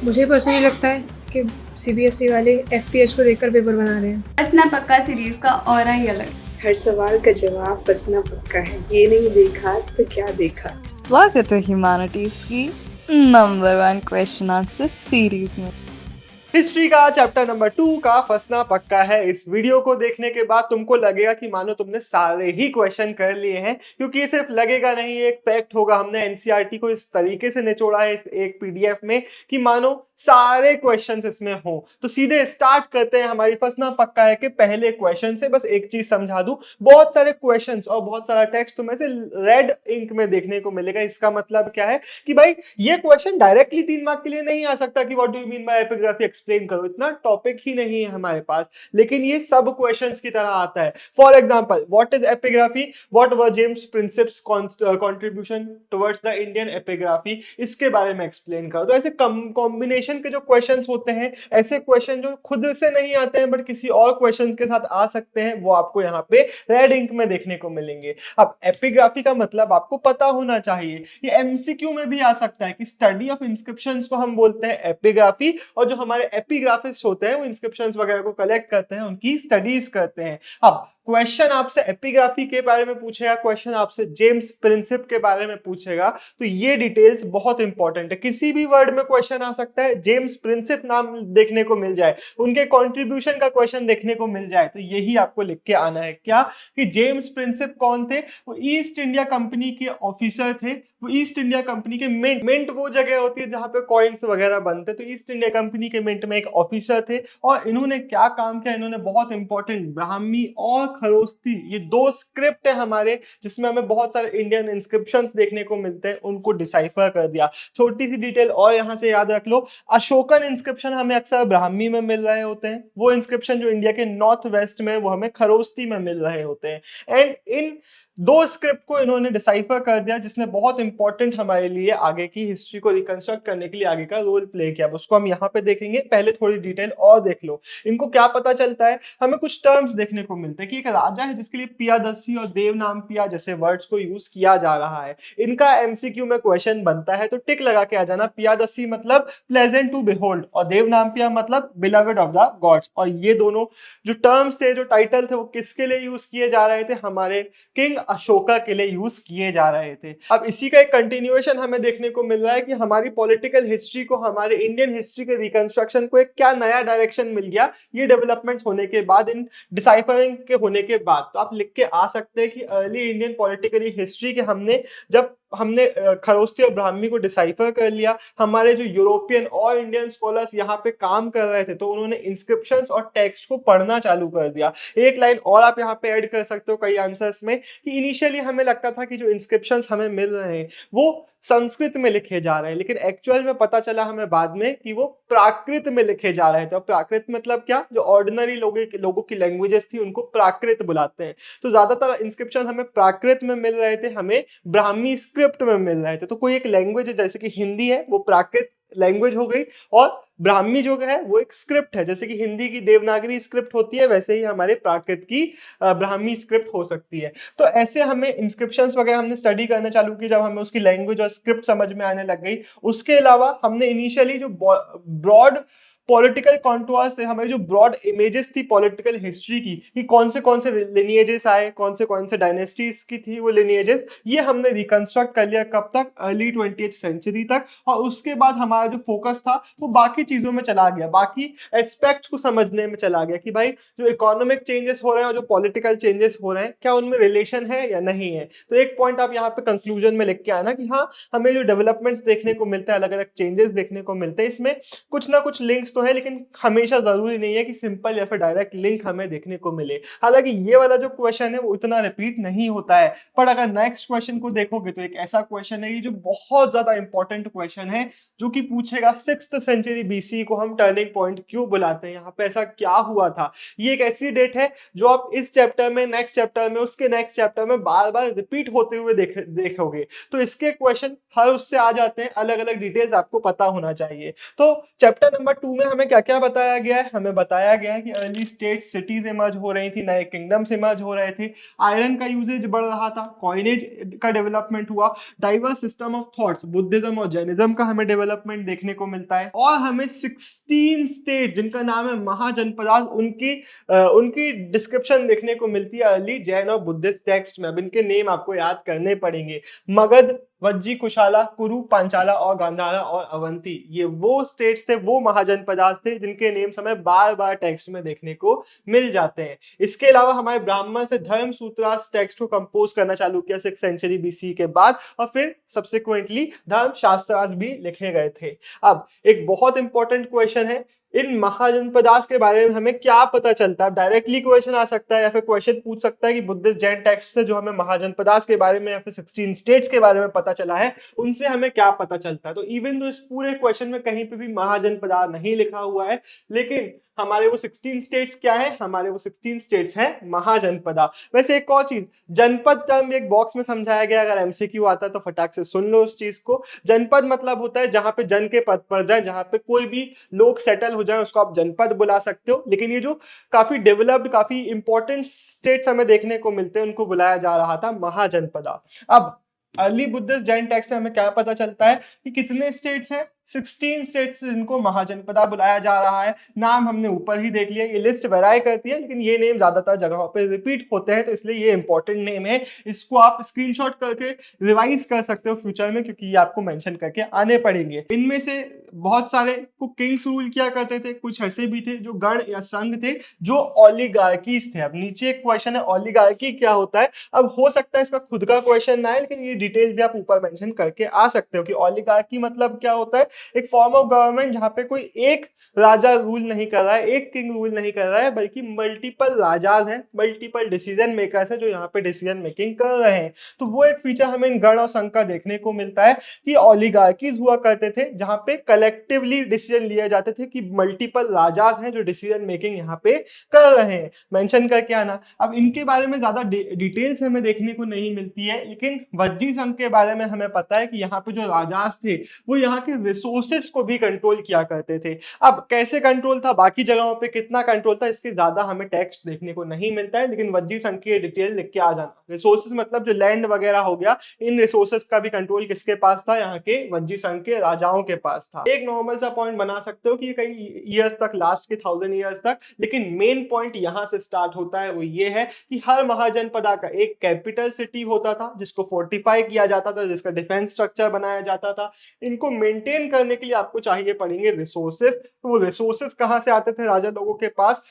मुझे पर्सनली लगता है कि सीबीएसई वाले एफपीएस को देखकर पेपर बना रहे हैं। फंसना पक्का सीरीज का ऑरा ही अलग। हर सवाल का जवाब फंसना पक्का है, ये नहीं देखा तो क्या देखा। स्वागत है ह्यूमैनिटीज की नंबर 1 क्वेश्चन आंसर सीरीज में। हिस्ट्री का चैप्टर नंबर 2 का फंसना पक्का है। इस वीडियो को देखने के बाद तुमको लगेगा कि मानो तुमने सारे ही क्वेश्चन कर लिए हैं, क्योंकि ये सिर्फ लगेगा नहीं, एक फैक्ट होगा। हमने एनसीईआरटी को इस तरीके से निचोड़ा है इस एक पीडीएफ में कि मानो सारे क्वेश्चंस इसमें हो। तो सीधे स्टार्ट करते हैं। हमारी फंसना पक्का है कि पहले क्वेश्चन से बस एक चीज समझा दूं, बहुत सारे क्वेश्चंस और बहुत सारा टेक्स्ट तुम्हें से रेड इंक में देखने को मिलेगा। इसका मतलब क्या है कि भाई ये क्वेश्चन डायरेक्टली 3 मार्क के लिए नहीं आ सकता कि what do you mean by epigraphy, explain करो। इतना टॉपिक ही नहीं है हमारे पास, लेकिन ये सब क्वेश्चंस की तरह आता है। For example, what is epigraphy, what were James Prinsep's contribution towards the Indian epigraphy, इसके बारे में एक्सप्लेन करो। तो ऐसे कॉम्बिनेशन के जो क्वेश्चंस होते हैं, ऐसे क्वेश्चन जो खुद से नहीं आते हैं बट किसी और क्वेश्चंस के साथ आ सकते हैं, वो आपको यहाँ पे रेड इंक में देखने को मिलेंगे। अब एपिग्राफी का मतलब आपको पता होना चाहिए। ये एमसीक्यू में भी आ सकता है कि स्टडी ऑफ इंस्क्रिप्शंस को हम बोलते हैं एपिग्राफी, और जो हमारे एपिग्राफिस्ट होते हैं वो इंस्क्रिप्शंस वगैरह को कलेक्ट करते हैं, उनकी स्टडीज करते हैं। अब क्वेश्चन आपसे एपिग्राफी के बारे में पूछेगा, क्वेश्चन आपसे जेम्स प्रिंसिप के बारे में पूछेगा, तो ये डिटेल्स बहुत इंपॉर्टेंट है। किसी भी वर्ड में क्वेश्चन आ सकता है, जेम्स प्रिंसिप नाम देखने को मिल जाए, उनके कंट्रीब्यूशन का क्वेश्चन देखने को मिल जाए, तो यही आपको लिख के आना है। क्या कि जेम्स प्रिंसिप कौन थे? वो ईस्ट इंडिया कंपनी के ऑफिसर थे। वो ईस्ट इंडिया कंपनी के मिंट वो जगह होती है जहां पे कॉइन्स वगैरह बनते हैं, तो ईस्ट इंडिया कंपनी के मिंट में एक ऑफिसर थे। और इन्होंने क्या काम किया? इन्होंने बहुत इंपॉर्टेंट ब्राह्मी और खरोस्ती, ये 2 स्क्रिप्ट है हमारे जिसमें हमें बहुत सारे इंडियन इंस्क्रिप्शंस देखने को मिलते हैं, उनको डिसाइफर कर दिया। छोटी सी डिटेल और यहां से याद रख लो, अशोकन इंस्क्रिप्शन हमें अक्सर ब्राह्मी में मिल रहे होते हैं, वो इंस्क्रिप्शन जो इंडिया के नॉर्थ वेस्ट में, वो हमें खरोस्ती में मिल रहे होते हैं। एंड इन 2 स्क्रिप्ट को इन्होंने डिसाइफर कर दिया, जिसने बहुत इंपॉर्टेंट हमारे लिए आगे की हिस्ट्री को रिकंस्ट्रक्ट करने के लिए आगे का रोल प्ले किया। उसको हम यहाँ पे देखेंगे। पहले थोड़ी डिटेल और देख लो। इनको क्या पता चलता है? हमें कुछ टर्म्स देखने को मिलते हैं कि एक राजा है जिसके लिए पियादसी और देवनाम पिया जैसे वर्ड्स को यूज किया जा रहा है। इनका एमसीक्यू में क्वेश्चन बनता है, तो टिक लगा के आ जाना। पियादसी मतलब प्लेजेंट टू बिहोल्ड, और देवनाम पिया मतलब बिलवेड ऑफ द गॉड्स। और ये दोनों जो टर्म्स थे, जो टाइटल थे, वो किसके लिए यूज किए जा रहे थे? हमारे किंग अशोका के लिए यूज किए जा रहे थे। अब इसी का एक कंटिन्यूएशन हमें देखने को मिल रहा है कि हमारी पॉलिटिकल हिस्ट्री को, हमारे इंडियन हिस्ट्री के रिकंस्ट्रक्शन को एक क्या नया डायरेक्शन मिल गया ये डेवलपमेंट्स होने के बाद, इन डिसाइफरिंग के होने के बाद। तो आप लिख के आ सकते हैं कि अर्ली इंडियन पॉलिटिकल हिस्ट्री के हमने खरोस्ती और ब्राह्मी को डिसाइफर कर लिया। हमारे जो यूरोपियन और इंडियन स्कॉलर्स यहाँ पे काम कर रहे थे, तो उन्होंने इंस्क्रिप्शंस और टेक्स्ट को पढ़ना चालू कर दिया। एक लाइन और आप यहाँ पे ऐड कर सकते हो कई आंसर्स में कि इनिशियली हमें लगता था कि जो इंस्क्रिप्शंस हमें मिल रहे हैं वो संस्कृत में लिखे जा रहे हैं, लेकिन एक्चुअल में पता चला हमें बाद में कि वो प्राकृत में लिखे जा रहे थे। और प्राकृत मतलब क्या? जो ऑर्डिनरी लोगों की लैंग्वेजेस थी उनको प्राकृत बुलाते हैं। तो ज्यादातर इंस्क्रिप्शन हमें प्राकृत में मिल रहे थे, हमें ब्राह्मी स्क्रिप्ट में मिल रहे थे। तो कोई एक लैंग्वेज है, जैसे कि हिंदी है, वो प्राकृत लैंग्वेज हो गई, और ब्राह्मी जो है वो एक स्क्रिप्ट है। जैसे कि हिंदी की देवनागरी स्क्रिप्ट होती है, वैसे ही हमारे प्राकृत की ब्राह्मी स्क्रिप्ट हो सकती है। तो ऐसे हमें इंस्क्रिप्शंस वगैरह हमने स्टडी करना चालू की जब हमें उसकी लैंग्वेज और स्क्रिप्ट समझ में आने लग गई। उसके अलावा हमने इनिशियली जो ब्रॉड पॉलिटिकल कॉन्टूर्स थे, हमारी जो ब्रॉड इमेजेस थी पॉलिटिकल हिस्ट्री की, कि कौन से लिनिएजेस आए, कौन से डायनेस्टीज की थी वो लिनिएजेस, ये हमने रिकंस्ट्रक्ट कर लिया। कब तक? अर्ली 20th सेंचुरी तक। और उसके बाद हमारा जो फोकस था वो बाकी चीजों में चला गया, बाकी एस्पेक्ट्स को समझने में चला गया कि भाई जो इकोनॉमिक चेंजेस हो रहे हैं और जो पॉलिटिकल चेंजेस हो रहे हैं, क्या उनमें रिलेशन है या नहीं है। तो एक पॉइंट आप यहाँ पे कंक्लूजन में लिख के आना कि हाँ, हमें जो डेवलपमेंट्स देखने को मिलते हैं, अलग अलग चेंजेस देखने को मिलते हैं, इसमें कुछ ना कुछ लिंक्स तो है, लेकिन हमेशा जरूरी नहीं है कि सिंपल या फिर डायरेक्ट लिंक हमें देखने को मिले। हालांकि ये वाला जो क्वेश्चन है वो इतना रिपीट नहीं होता है, पर अगर नेक्स्ट क्वेश्चन को देखोगे तो एक ऐसा क्वेश्चन है जो बहुत ज्यादा इंपॉर्टेंट क्वेश्चन है, जो कि पूछेगा 6th सेंचुरी बीसी को हम टर्निंग पॉइंट क्यों बुलाते हैं, यहाँ पे ऐसा क्या हुआ था। ये एक ऐसी डेट है जो आप इस चैप्टर में, नेक्स्ट चैप्टर में, उसके नेक्स्ट चैप्टर में बार बार रिपीट होते हुए देखोगे। तो इसके क्वेश्चन हर उससे आ जाते हैं, अलग अलग डिटेल्स आपको पता होना चाहिए। तो चैप्टर नंबर 2 में हमें क्या क्या बताया गया है, हमें बताया गया है कि अर्ली स्टेट सिटीज इमर्ज हो रही थी, नए किंगडम्स इमर्ज हो रहे थे, आयरन का यूजेज बढ़ रहा था, कॉइनेज का डेवलपमेंट हुआ, diverse system of thoughts, Buddhism और जैनिज्म का हमें डेवलपमेंट देखने को मिलता है, और हमें 16 स्टेट जिनका नाम है महाजनपदास, उनकी डिस्क्रिप्शन देखने को मिलती है अर्ली जैन और बुद्धिस्ट टेक्स्ट में। अब इनके नेम आपको याद करने पड़ेंगे, मगध, वज्जी, कुशाला, कुरु, पांचाला और गांधारा और अवंती। ये वो स्टेट्स थे, वो महाजनपदास थे जिनके नेम्स हमें बार बार टेक्स्ट में देखने को मिल जाते हैं। इसके अलावा हमारे ब्राह्मण से धर्म सूत्रास टेक्स्ट को कंपोज करना चालू किया 6th सेंचुरी बीसी के बाद, और फिर सब्सिक्वेंटली धर्म शास्त्रास भी लिखे गए थे। अब एक बहुत इंपॉर्टेंट क्वेश्चन है, इन महाजनपदास के बारे में हमें क्या पता चलता है। डायरेक्टली क्वेश्चन आ सकता है या फिर क्वेश्चन पूछ सकता है कि बुद्धिस्ट जैन टेक्स्ट से जो हमें महाजनपदास के बारे में या फिर 16 स्टेट्स के बारे में पता चला है, उनसे हमें क्या पता चलता है। तो इवन तो इस पूरे क्वेश्चन में कहीं पे भी महाजनपदा नहीं लिखा हुआ है, लेकिन हमारे वो 16 स्टेट्स क्या है, हमारे वो 16 स्टेट्स हैं महाजनपदा। वैसे एक और चीज, जनपद टर्म एक बॉक्स में समझाया गया, अगर एमसीक्यू आता है तो फटाक से सुन लो उस चीज को। जनपद मतलब होता है जहां पे जन के पद पर जाए, जहां पे कोई भी लोग सेटल हो जाए, उसको आप जनपद बुला सकते हो। लेकिन ये जो काफी डेवलप्ड, काफी इंपॉर्टेंट स्टेट्स हमें देखने को मिलते हैं, उनको बुलाया जा रहा था महाजनपदा। अब अर्ली बुद्धिस्ट जैन टेक्स्ट से हमें क्या पता चलता है कि कितने स्टेट्स हैं, 16 स्टेट्स जिनको महाजनपदा बुलाया जा रहा है। नाम हमने ऊपर ही देख लिया, ये लिस्ट वेराई करती है, लेकिन ये नेम ज्यादातर जगहों पे रिपीट होते हैं, तो इसलिए ये इंपॉर्टेंट नेम है। इसको आप स्क्रीनशॉट करके रिवाइज कर सकते हो फ्यूचर में, क्योंकि ये आपको मेंशन करके आने पड़ेंगे। इनमें से बहुत सारे को किंग्स रूल किया करते थे, कुछ ऐसे भी थे जो गण या संघ थे, जो ओलिगार्कीज थे। अब नीचे एक क्वेश्चन है, ओलिगार्की क्या होता है। अब हो सकता है इसका खुद का क्वेश्चन ना है, लेकिन ये डिटेल भी आप ऊपर मेंशन करके आ सकते हो कि ओलिगार्की मतलब क्या होता है। एक फॉर्म ऑफ गवर्नमेंट जहां पे कोई एक राजा रूल नहीं कर रहा है, एक किंग रूल नहीं कर रहा है, बल्कि मल्टीपल राजाज हैं, मल्टीपल डिसीजन मेकर्स हैं जो यहाँ पे डिसीजन मेकिंग कर रहे हैं। तो वो एक फीचर हमें इन गण और संघ का देखने को मिलता है कि ओलिगार्कीज हुआ करते थे जहां पे कलेक्टिवली डिसीजन लिए जाते थे, कि मल्टीपल राजाज हैं जो डिसीजन मेकिंग यहाँ पे कर रहे हैं। मेंशन करके आना। अब इनके बारे में ज्यादा डिटेल्स हमें देखने को नहीं मिलती है, लेकिन वज्जी संघ के बारे में हमें पता है कि यहाँ पे जो राजाज थे वो यहाँ के रिसोर्सेस को भी कंट्रोल किया करते थे। अब कैसे कंट्रोल था, बाकी जगहों पे कितना कंट्रोल था, इसके ज्यादा हमें टेक्स्ट देखने को नहीं मिलता है, लेकिन वज्जी संघ की डिटेल लिख के आ जाना। रिसोर्सेस मतलब जो लैंड वगैरह हो गया, इन रिसोर्सेस का भी कंट्रोल किसके पास था, यहाँ के वज्जी संघ के राजाओं के पास था। एक नॉर्मल सा पॉइंट बना सकते हो कि कई ईयर्स तक, लास्ट के 1000 ईयर्स तक, लेकिन मेन पॉइंट यहां से स्टार्ट होता है, वो ये है कि हर महाजनपदा का एक कैपिटल सिटी होता था जिसको फोर्टिफाई किया जाता था, जिसका डिफेंस स्ट्रक्चर बनाया जाता था। इनको मेंटेन करने के लिए आपको चाहिए पड़ेंगे रिसोर्सेस। तो वो रिसोर्सेस कहां से आते थे राजा लोगों के पास,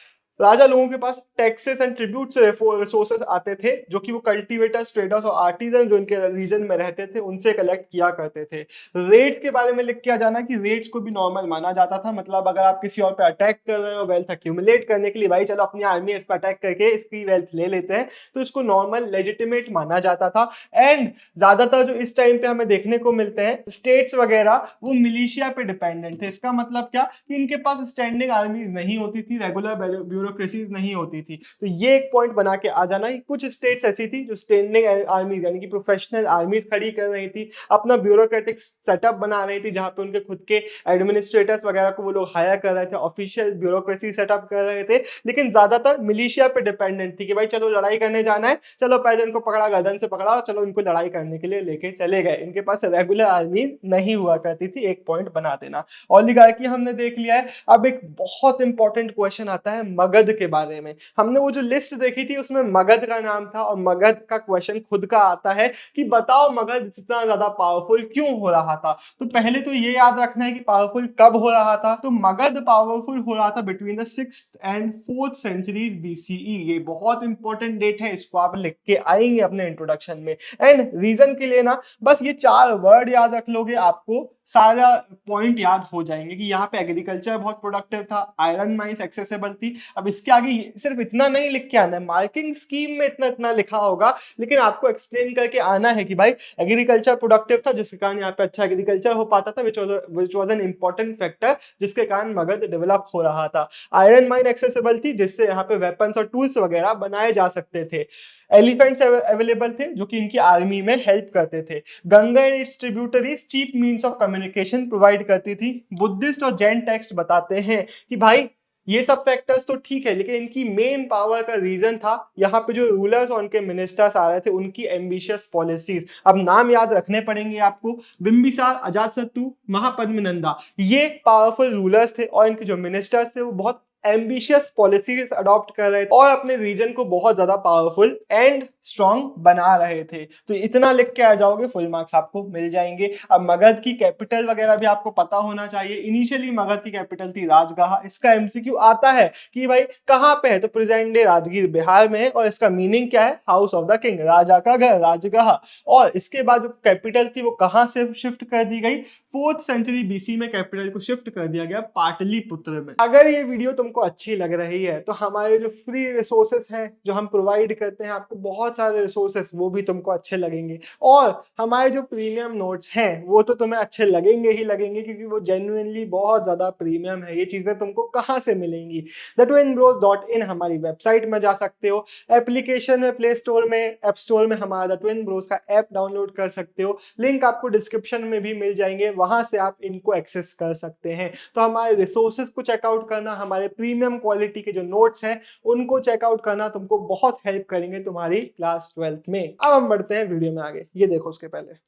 राजा लोगों के पास टैक्सेस एंड ट्रिब्यूट से रिसोर्सेस आते थे, जो कि वो कल्टीवेटर्स, ट्रेडर्स और आर्टिजन जो इनके रीजन में रहते थे उनसे कलेक्ट किया करते थे। रेट के बारे में लिख के आ जाना कि रेट्स को भी नॉर्मल माना जाता था, मतलब अगर आप किसी और पे अटैक कर रहे हो वेल्थ एक्यूमुलेट करने के लिए, भाई चलो अपनी आर्मी इस पर अटैक करके इसकी वेल्थ ले लेते हैं, तो इसको नॉर्मल लेजिटिमेट माना जाता था। एंड ज्यादातर जो इस टाइम पे हमें देखने को मिलते हैं स्टेट्स वगैरह, वो मिलिशिया पे डिपेंडेंट थे। इसका मतलब क्या कि इनके पास स्टैंडिंग आर्मीज नहीं होती थी, रेगुलर ब्यूरोक्रेसीज नहीं होती थी। तो ये एक पॉइंट बना के आ जाना कि कुछ स्टेट्स ऐसी थी जो स्टैंडिंग आर्मीज यानी कि प्रोफेशनल आर्मीज खड़ी कर रही थी, अपना ब्यूरोक्रेटिक सेटअप बना रही थी, जहां पे उनके खुद के एडमिनिस्ट्रेटर्स वगैरह को वो लोग हायर कर रहे थे, ऑफिशियल ब्यूरोक्रेसी सेटअप कर रहे थे। लेकिन ज्यादातर मिलिशिया पे डिपेंडेंट थी कि भाई चलो लड़ाई करने जाना है, चलो पैजन को पकड़ा, गर्दन से पकड़ा, चलो इनको लड़ाई करने के लिए लेके चले गए। इनके पास रेगुलर आर्मीज नहीं हुआ करती थी। एक पॉइंट बना देना। ओलिगार्की हमने देख लिया है। अब एक बहुत इंपॉर्टेंट क्वेश्चन आता है मगध के बारे में। हमने वो जो लिस्ट देखी थी उसमें मगध का नाम था, और मगध का क्वेश्चन खुद का आता है कि बताओ मगध इतना ज्यादा पावरफुल क्यों हो रहा था। तो पहले तो ये याद रखना है कि पावरफुल कब हो रहा था। तो मगध पावरफुल हो रहा था between the 6th and 4th century BCE। ये बहुत इंपॉर्टेंट डेट है, इसको आप लिख के आएंगे अपने इंट्रोडक्शन में। एंड रीजन के लिए ना बस ये 4 वर्ड याद रख लोगे, आपको सारा पॉइंट याद हो जाएंगे कि यहाँ पे एग्रीकल्चर बहुत प्रोडक्टिव था, आयरन माइंस एक्सेसिबल थी। अब इसके आगे सिर्फ इतना नहीं लिख के आना है, मार्किंग स्कीम में इतना इतना लिखा होगा, लेकिन आपको एक्सप्लेन करके आना है कि भाई एग्रीकल्चर प्रोडक्टिव था जिसके कारण यहाँ पे अच्छा एग्रीकल्चर हो पाता था, which was an important factor जिसके कारण मगध डेवलप हो रहा था। आयरन माइन एक्सेसिबल थी जिससे यहाँ पे वेपन्स और टूल्स वगैरह बनाए जा सकते थे। एलिफेंट्स अवेलेबल थे जो कि इनकी आर्मी में हेल्प करते थे। Ganga and its tributaries cheap means of communication provide करती थी। बुद्धिस्ट और जैन टेक्स्ट बताते हैं कि भाई ये सब फैक्टर्स तो ठीक है, लेकिन इनकी मेन पावर का रीजन था यहाँ पे जो रूलर्स और उनके मिनिस्टर्स आ रहे थे उनकी एम्बिशियस पॉलिसीज। अब नाम याद रखने पड़ेंगे आपको, बिंबिसार, अजातशत्रु, महापद्मनंदा, ये पावरफुल रूलर्स थे और इनके जो मिनिस्टर्स थे वो बहुत एम्बिशियस पॉलिसीज अडॉप्ट कर रहे थे और अपने रीजन को बहुत ज्यादा पावरफुल एंड स्ट्रॉन्ग बना रहे थे। तो इतना लिख के आ जाओगे, फुल मार्क्स आपको मिल जाएंगे। अब मगध की कैपिटल वगैरह भी आपको पता होना चाहिए। इनिशियली मगध की कैपिटल थी राजगाह। इसका एमसीक्यू आता है कि भाई कहाँ पे है, तो प्रेजेंट डे राजगीर बिहार में है और इसका मीनिंग क्या है, हाउस ऑफ द किंग, राजा का घर, राजगाह। और इसके बाद जो कैपिटल थी वो कहाँ से शिफ्ट कर दी गई, 4th सेंचुरी बीसी में कैपिटल को शिफ्ट कर दिया गया पाटलिपुत्र में। अगर ये वीडियो तुमको अच्छी लग रही है तो हमारे जो फ्री रिसोर्सेस हैं जो हम प्रोवाइड करते हैं आपको, बहुत सारे रिसोर्सेस, वो भी तुमको अच्छे लगेंगे। और हमारे जो प्रीमियम नोट्स हैं वो तो तुम्हें अच्छे लगेंगे ही लगेंगे, क्योंकि वो जेन्युइनली बहुत ज्यादा प्रीमियम है। ये चीजें तुमको कहाँ से मिलेंगी, thetwinbros.in हमारी वेबसाइट में जा सकते हो, एप्लीकेशन में प्ले स्टोर में, ऐप स्टोर में हमारा द ट्विन ब्रोस का ऐप डाउनलोड कर सकते हो। लिंक आपको डिस्क्रिप्शन में भी मिल जाएंगे, वहां से आप इनको एक्सेस कर सकते हैं। तो हमारे रिसोर्सेज को चेकआउट करना, हमारे प्रीमियम क्वालिटी के जो नोट्स हैं उनको चेकआउट करना तुमको बहुत हेल्प करेंगे तुम्हारी क्लास 12th में। अब हम बढ़ते हैं वीडियो में आगे। ये देखो, उसके पहले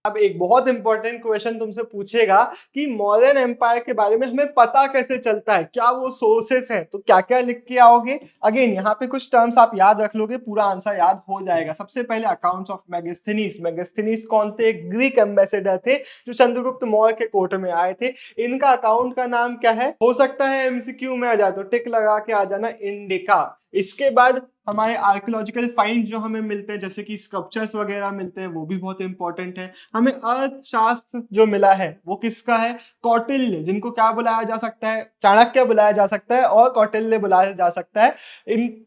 अब एक बहुत इंपॉर्टेंट क्वेश्चन तुमसे पूछेगा कि मौर्यन एम्पायर के बारे में हमें पता कैसे चलता है, क्या वो सोर्सेस हैं, तो क्या क्या लिख के आओगे। अगेन यहाँ पे कुछ टर्म्स आप याद रख लोगे, पूरा आंसर याद हो जाएगा। सबसे पहले अकाउंट्स ऑफ मेगास्थनीज। मेगास्थनीज कौन थे, ग्रीक एम्बेसडर थे जो चंद्रगुप्त मौर्य के कोर्ट में आए थे। इनका अकाउंट का नाम क्या है, हो सकता है एमसीक्यू में आ जाए तो टिक लगा के आ जाना, इंडिका। इसके बाद हमारे आर्कियोलॉजिकल फाइंड जो हमें मिलते हैं, जैसे कि स्कल्पचर्स वगैरह मिलते हैं, वो भी बहुत इंपॉर्टेंट है। हमें अर्थशास्त्र जो मिला है वो किसका है, कौटिल्य, जिनको क्या बुलाया जा सकता है, चाणक्य बुलाया जा सकता है और कौटिल्य बुलाया जा सकता है।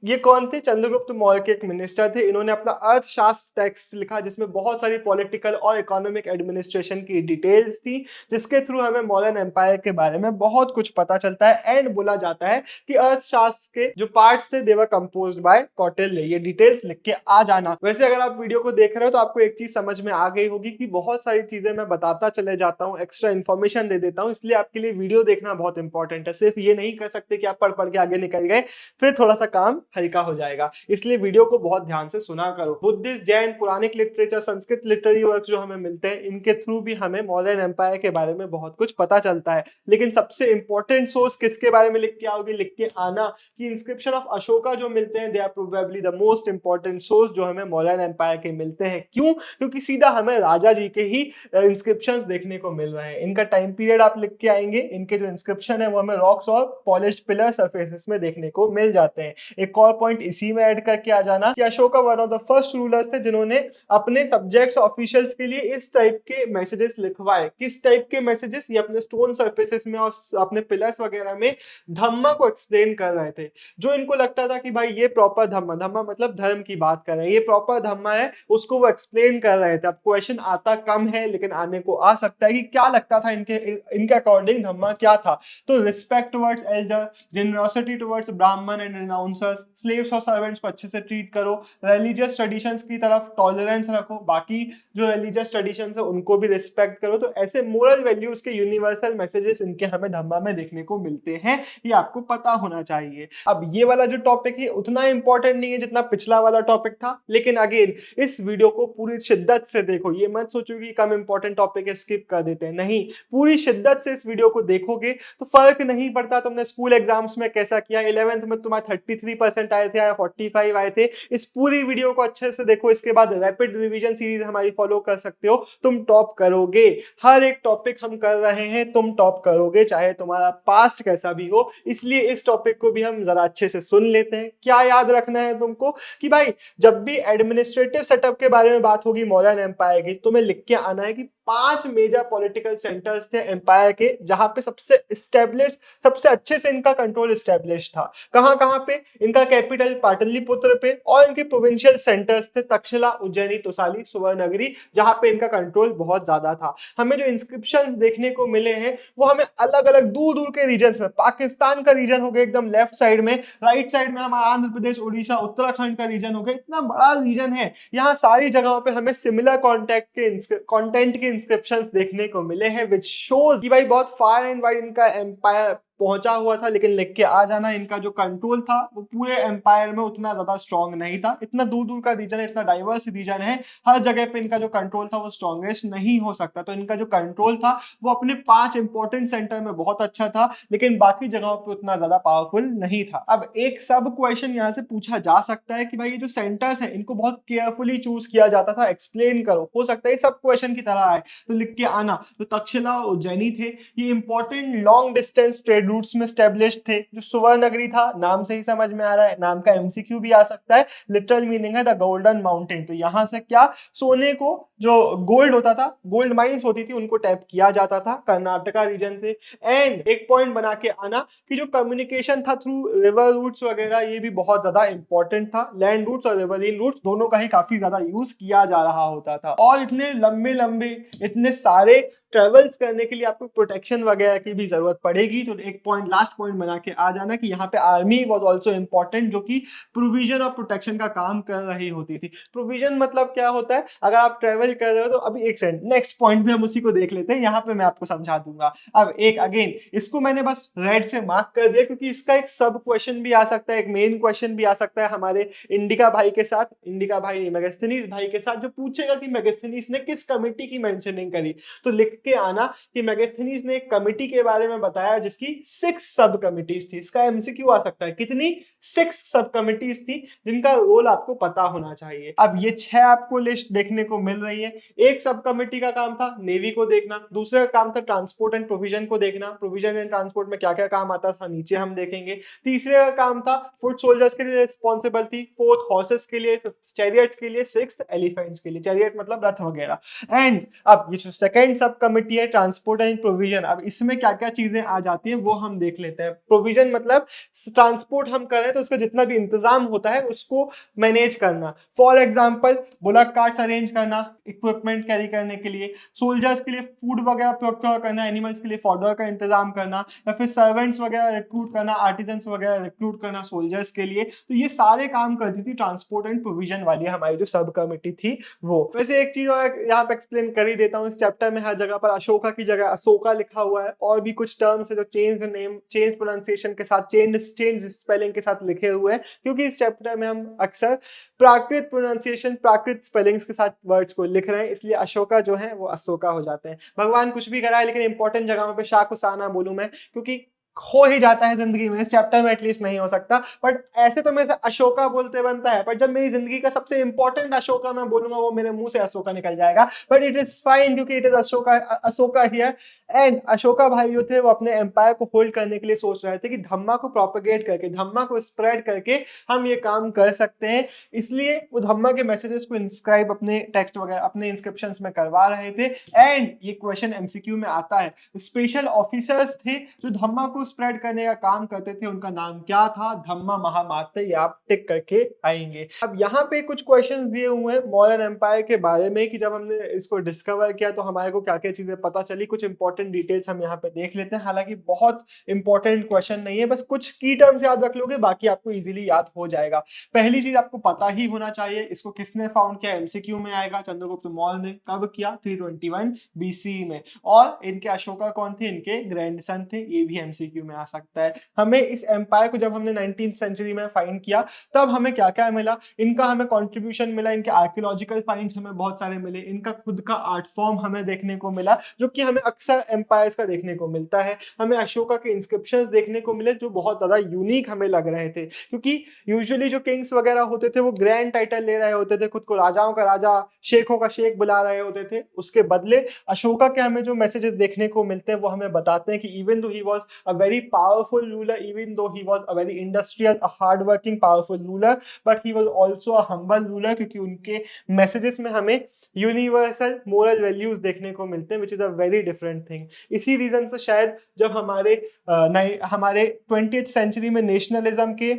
ये कौन थे, चंद्रगुप्त मौर्य के एक मिनिस्टर थे। इन्होंने अपना अर्थशास्त्र टेक्स्ट लिखा जिसमें बहुत सारी पॉलिटिकल और इकोनॉमिक एडमिनिस्ट्रेशन की डिटेल्स थी, जिसके थ्रू हमें मौर्यन एम्पायर के बारे में बहुत कुछ पता चलता है। एंड बोला जाता है कि अर्थशास्त्र के जो पार्ट्स थे दे वर कंपोज्ड बाय कौटिल्य। ये डिटेल्स लिख के आ जाना। वैसे अगर आप वीडियो को देख रहे हो तो आपको एक चीज समझ में आ गई होगी कि बहुत सारी चीजें मैं बताता चले जाता हूँ, एक्स्ट्रा इन्फॉर्मेशन दे देता हूँ, इसलिए आपके लिए वीडियो देखना बहुत इंपॉर्टेंट है। सिर्फ ये नहीं कर सकते कि आप पढ़ पढ़ के आगे निकल गए, फिर थोड़ा सा काम हल्का हो जाएगा, इसलिए वीडियो को बहुत ध्यान से सुना करो। Buddhist, Jain, Puranic literature, Sanskrit literary works जो हमें मिलते हैं, इनके थ्रू भी हमें मौर्यन एम्पायर के बारे में बहुत कुछ पता चलता है। लेकिन सबसे इंपॉर्टेंट सोर्स किसके बारे में लिख के आओगे, लिख के आना कि इंस्क्रिप्शन ऑफ अशोका जो मिलते हैं, they are probably the most important source जो हमें मौर्यन एम्पायर के मिलते हैं। क्यों, क्योंकि सीधा हमें राजा जी के ही इंस्क्रिप्शंस देखने को मिल रहे हैं। इनका टाइम पीरियड आप लिख के आएंगे, इनके जो इंस्क्रिप्शन है वो हमें रॉक्स और पॉलिश्ड पिलर सरफेसेस में देखने को मिल जाते हैं। एक और पॉइंट इसी में ऐड करके आ जाना कि Ashoka one of the first rulers थे जिन्होंने अपने सब्जेक्ट्स ऑफिशियल्स के लिए इस टाइप के मैसेजेस लिखवाए। किस टाइप के मैसेजेस, ये अपने स्टोन सरफेसेस में और अपने पिलर्स वगैरह में धम्मा को एक्सप्लेन कर रहे थे। जो इनको लगता था कि भाई ये प्रॉपर धम्मा, धम्मा मतलब धर्म की बात कर रहे हैं, ये प्रॉपर धम्मा है, उसको वो एक्सप्लेन कर रहे थे। अब क्वेश्चन आता कम है लेकिन आने को आ सकता है कि क्या लगता था इनके अकॉर्डिंग धम्मा क्या था। तो respect towards Elder, generosity towards ब्राह्मण एंड रिनाउंसर्स, स्लेव्स और सर्वेंट्स को अच्छे से ट्रीट करो, रिलीजियस ट्रेडिशंस की तरफ टॉलरेंस रखो, बाकी जो रिलीजियस ट्रेडिशंस है उनको भी रिस्पेक्ट करो। तो ऐसे मोरल वैल्यूज के यूनिवर्सल मैसेजेस इनके हमें धम्मा में देखने को मिलते हैं, ये आपको पता होना चाहिए। अब ये वाला जो टॉपिक है उतना इंपॉर्टेंट नहीं है जितना पिछला वाला टॉपिक था, लेकिन अगेन इस वीडियो को पूरी शिद्दत से देखो। ये मत सोचो कि कम इंपॉर्टेंट टॉपिक है स्किप कर देते हैं, नहीं, पूरी शिद्दत से इस वीडियो को देखोगे तो फर्क नहीं पड़ता तुमने स्कूल एग्जाम्स में कैसा किया, 11th में तुम्हारे 33% आए थे या 45 आए थे। इस पूरी वीडियो को अच्छे से देखो, इसके बाद रैपिड रिवीजन सीरीज हमारी फॉलो कर सकते हो, तुम टॉप करोगे। हर एक टॉपिक हम कर रहे हैं, तुम टॉप करोगे चाहे तुम्हारा पास्ट कैसा भी हो। इसलिए इस टॉपिक को भी हम जरा अच्छे से सुन लेते हैं। क्या याद रखना है तुमको कि भाई जब भी एडमिनिस्ट्रेटिव सेटअप के बारे में बात होगी मौर्यन एम्पायर की, तुम्हें लिख के आना है कि 5 मेजर पॉलिटिकल सेंटर्स थे एम्पायर के, जहां पे सबसे एस्टेब्लिश, सबसे अच्छे से इनका कंट्रोल एस्टेब्लिश था। कहां कहां पे? इनका कैपिटल पाटलिपुत्र पे, और इनके प्रोविंशियल सेंटर्स थे तक्षशिला, उज्जैनी, तोसाली, सुवर्णनगरी, जहां पे इनका कंट्रोल बहुत ज्यादा था। हमें जो इंस्क्रिप्शन देखने को मिले हैं वो हमें अलग अलग दूर दूर के रीजन्स में, पाकिस्तान का रीजन हो गया एकदम लेफ्ट साइड में, राइट साइड में हमारा आंध्र प्रदेश, उड़ीसा, उत्तराखंड का रीजन हो गया, इतना बड़ा रीजन है। यहाँ सारी जगहों पे हमें सिमिलर कंटेंट के इंस्क्रिप्शंस देखने को मिले हैं, विच शोज कि भाई बहुत फार एंड वाइड इनका एम्पायर पहुंचा हुआ था, लेकिन लिख के आ जाना, इनका जो कंट्रोल था वो पूरे एम्पायर में उतना ज्यादा स्ट्रॉन्ग नहीं था। इतना दूर दूर का रीजन है, इतना डाइवर्स रीजन है, हर जगह पे इनका जो कंट्रोल था वो स्ट्रॉन्गेस्ट नहीं हो सकता। तो इनका जो कंट्रोल था वो अपने 5 इंपॉर्टेंट सेंटर में बहुत अच्छा था, लेकिन बाकी जगहों पे उतना ज्यादा पावरफुल नहीं था। अब एक सब क्वेश्चन यहाँ से पूछा जा सकता है कि भाई ये जो सेंटर्स है इनको बहुत केयरफुली चूज किया जाता था, एक्सप्लेन करो। हो सकता है सब क्वेश्चन की तरह आए तो लिख के आना। तो तक्षशिला, उज्जैनी थे, ये important long distance trade routes में स्टैब्लिश्ड थे। जो सुवर्णनगरी था, नाम से ही समझ में आ रहा है, नाम का एमसीक्यू भी आ सकता है, लिटरल मीनिंग है द गोल्डन माउंटेन। तो यहां से क्या, सोने को, जो गोल्ड होता था, गोल्ड माइंस होती थी, उनको टैप किया जाता था कर्नाटका रीजन से। एंड एक पॉइंट बना के आना कि जो कम्युनिकेशन था थ्रू रिवर रूट्स वगैरह, ये भी बहुत ज्यादा इंपॉर्टेंट था। लैंड रूट्स और रिवरइन रूट्स दोनों का ही काफी ज्यादा यूज किया जा रहा होता था। और इतने लंबे लंबे, इतने सारे ट्रेवल्स करने के लिए आपको प्रोटेक्शन वगैरह की भी जरूरत पड़ेगी। तो एक पॉइंट, लास्ट पॉइंट बना के आ जाना कि यहाँ पे आर्मी वाज आल्सो इंपॉर्टेंट, जो कि प्रोविजन और प्रोटेक्शन का काम कर रही होती थी। प्रोविजन मतलब क्या होता है? अगर आप ट्रेवल कर रहे हो तो अभी एक सेकंड, नेक्स्ट पॉइंट भी हम उसी को देख लेते हैं, यहाँ पे मैं आपको समझा दूंगा। अब एक अगेन इसको मैंने बस रेड से मार्क कर दिया क्योंकि इसका एक सब क्वेश्चन भी आ सकता है, एक मेन क्वेश्चन भी आ सकता है हमारे इंडिका भाई के साथ, इंडिका भाई नहीं, मेगास्थनीज भाई के साथ, जो पूछेगा कि मेगास्थनीज ने किस कमेटी की मेंशनिंग करी। तो लिख के आना कि मेगास्थनीज ने एक कमेटी के बारे में बताया जिसकी 6 सब कमिटीज थी। इसका एमसीक्यू आ सकता है, कितनी? 6 सब कमिटीज थी जिनका रोल आपको पता होना चाहिए। अब ये 6 आपको लिस्ट देखने को मिल रही है। एक सब कमेटी का काम था नेवी को देखना, दूसरा काम था ट्रांसपोर्ट एंड प्रोविजन को देखना, प्रोविजन एंड ट्रांसपोर्ट में क्या क्या काम आता था नीचे हम देखेंगे। तीसरे का काम था फुट सोल्जर्स के लिए रिस्पॉन्सिबल थी, 4th हॉर्सेस के लिए, 5th चैरियट्स के लिए, 6th एलिफेंट्स के लिए, चैरियट मतलब रथ वगैरह। एंड अब ये जो सेकंड सब कमिटी है ट्रांसपोर्ट एंड प्रोविजन, अब इसमें क्या क्या चीजें आ जाती है वो हम देख लेते हैं। प्रोविजन मतलब ट्रांसपोर्ट हम कर रहे हैं तो उसका जितना भी इंतजाम होता है उसको मैनेज करना। For example bullock carts arrange करना इक्विपमेंट कैरी करने के लिए, सोल्जर्स के लिए फूड वगैरह प्रोक्योर करना, एनिमल्स के लिए फॉडर का इंतजाम करना, या फिर सर्वेंट्स वगैरह रिक्रूट करना, आर्टिजन्स वगैरह रिक्रूट करना सोल्जर्स के लिए। तो ये सारे काम करती थी ट्रांसपोर्ट एंड प्रोविजन वाली हमारी जो सब कमिटी थी वो। वैसे एक चीज और यहाँ पे एक्सप्लेन कर ही देता हूँ, इस चैप्टर में हर जगह पर अशोका की जगह अशोका लिखा हुआ है, और भी कुछ टर्म्स है जो चेंज नेम, चेंज प्रोनाउंसिएशन के साथ, चेंज स्पेलिंग के साथ लिखे हुए हैं, क्योंकि इस चैप्टर में हम अक्सर प्राकृत प्रोनाउंसिएशन, प्राकृत स्पेलिंग्स के साथ वर्ड्स को लिख रहे हैं, इसलिए अशोका जो है वो अशोका हो जाते हैं। भगवान कुछ भी कराए, लेकिन इंपॉर्टेंट जगहों पे शाह को सा ना बोलूं मैं, क्योंकि हो ही जाता है जिंदगी में, इस चैप्टर में एटलीस्ट नहीं हो सकता, बट ऐसे तो मेरे से अशोका बोलते बनता है, पर जब मेरी जिंदगी का सबसे इंपॉर्टेंट अशोका मैं बोलूंगा वो मेरे मुंह से अशोका निकल जाएगा। बट इट इज फाइन क्योंकि it is Ashoka here. And Ashoka भाई जो थे वो अपने एम्पायर को होल्ड करने के लिए सोच रहे थे कि धम्मा को प्रोपेगेट करके, धम्मा को स्प्रेड करके हम ये काम कर सकते हैं, इसलिए वो धम्मा के मैसेजेस को इंस्क्राइब अपने टेक्स्ट वगैरह, अपने इंस्क्रिप्शंस में करवा रहे थे। एंड ये क्वेश्चन एमसीक्यू में आता है, स्पेशल ऑफिसर्स थे जो धम्मा को स्प्रेड करने का काम करते थे, उनका नाम क्या था? धम्मा महामात्य। ये आप टिक करके आएंगे। अब यहाँ पे कुछ क्वेश्चंस दिए हुए हैं मौर्यन एम्पायर के बारे में कि जब हमने इसको डिस्कवर किया तो हमारे को क्या क्या चीजें पता चली। कुछ इंपॉर्टेंट डिटेल्स हम यहाँ पे देख लेते हैं, हालांकि बहुत इंपॉर्टेंट क्वेश्चन नहीं है, बस कुछ की टर्म्स याद रख लोगे, बाकी आपको इजीली याद हो जाएगा। पहली चीज आपको पता ही होना चाहिए, इसको किसने फाउंड किया? एमसीक्यू में आएगा, चंद्रगुप्त मौर्य ने। कब किया? 321 बीसी में। और इनके अशोका कौन थे? इनके ग्रैंडसन थे, ये भी एमसीक्यू में आ सकता है। हमें इस एम्पायर को जब हमने 19th सेंचुरी में फाइंड किया तब हमें क्या क्या मिला? इनका हमें कंट्रीब्यूशन मिला, इनके आर्कियोलॉजिकल फाइंड्स हमें बहुत सारे मिले, इनका खुद का आर्ट फॉर्म हमें देखने को मिला जो कि हमें अक्सर एम्पायर्स का देखने को मिलता है। हमें अशोका के इंस्क्रिप्शंस देखने को मिले जो बहुत ज्यादा यूनिक हमें लग रहे थे, क्योंकि यूजुअली जो किंग्स वगैरह होते थे वो ग्रैंड टाइटल ले रहे होते थे, खुद को राजाओं का राजा, शेखों का शेख बुला रहे होते थे। उसके बदले अशोका के हमें जो मैसेजेस देखने को मिलते हैं वो हमें बताते हैं कि even though he was a very powerful ruler, even though he was a very industrial, a hardworking, powerful ruler, but he was also a humble ruler, क्योंकि उनके मैसेजेस में हमें यूनिवर्सल मोरल वैल्यूज देखने को मिलते हैं, which is a very different thing. इसी reason से शायद जब हमारे 20th सेंचुरी में नेशनलिज्म के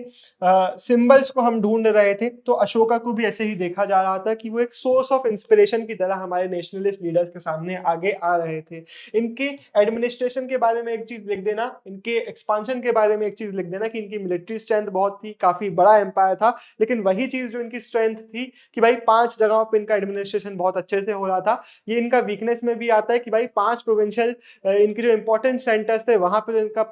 सिंबल्स को हम ढूंढ रहे थे, तो अशोका को भी ऐसे ही देखा जा रहा था कि वो एक सोर्स ऑफ इंस्पिरेशन की तरह हमारे नेशनलिस्ट लीडर्स के सामने आगे आ रहे थे। इनके एडमिनिस्ट्रेशन के बारे में एक चीज लिख देना, इनके एक्सपांशन के बारे में एक चीज लिख देना कि इनकी मिलिट्री स्ट्रेंथ बहुत थी, काफी बड़ा एम्पायर था, लेकिन वही चीज जो इनकी स्ट्रेंथ थी कि भाई 5 जगहों पे इनका एडमिनिस्ट्रेशन बहुत अच्छे से हो रहा था। ये इनका वीकनेस में भी आता है कि भाई 5 प्रोविंशियल इनके जो इंपॉर्टेंट सेंटर्स थे वहां पे इनका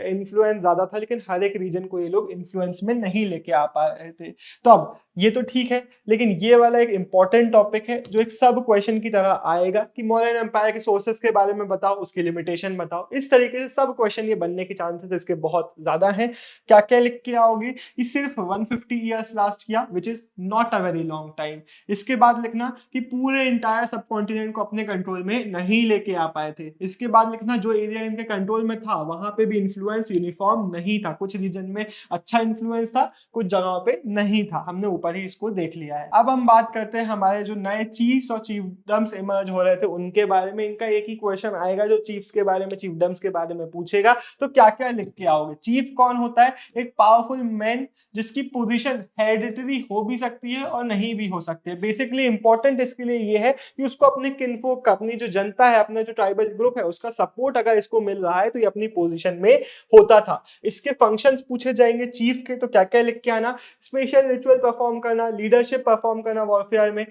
इन्फ्लुएंस ज्यादा था, लेकिन हर एक रीजन को ये लोग इन्फ्लुएंस में नहीं लेके आ पा रहे थे। तो अब ये तो ठीक है, लेकिन ये वाला एक इंपॉर्टेंट टॉपिक है जो एक सब क्वेश्चन की तरह आएगा कि मौर्यन एम्पायर के सोर्सेस के बारे में बताओ, उसकी लिमिटेशन बताओ। इस तरीके से सब क्वेश्चन ये बनने के चांसेस इसके बहुत ज्यादा हैं। क्या क्या लिख के आओगे? ये सिर्फ 150 ईयर्स लास्ट किया, which is not a very long time. इसके बाद लिखना कि पूरे इंटायर सब कॉन्टिनेंट को अपने कंट्रोल में नहीं लेके आ पाए थे। इसके बाद लिखना जो एरिया इनके कंट्रोल में था वहां पे भी इन्फ्लुएंस यूनिफॉर्म नहीं था, कुछ रीजन में अच्छा इन्फ्लुएंस था, कुछ जगहों पे नहीं था। हमने ऊपर ही इसको देख लिया है। अब हम बात करते हैं हमारे जो नए चीफ्स और चीफडम्स इमर्ज हो रहे थे उनके बारे में। इनका एक ही क्वेश्चन आएगा जो चीफ्स के बारे में, चीफडम्स के बारे में पूछेगा। तो क्या क्या लिख के आओगे? चीफ कौन होता है? एक पावरफुल मैन जिसकी पोजीशन हेरिडिटरी हो भी सकती है और नहीं भी हो सकती है। बेसिकली इंपॉर्टेंट इसके लिए ये है कि उसको अपने किन्फोक का, अपनी जो जनता है, अपना जो ट्राइबल ग्रुप है, उसका सपोर्ट अगर इसको मिल रहा है तो ये अपनी पोजीशन में होता था। इसके फंक्शंस पूछे जाएंगे चीफ के, तो क्या क्या लिख के आना? स्पेशल रिचुअल परफॉर्म करना, लीडरशिप परफॉर्म करना वॉरफेयर में,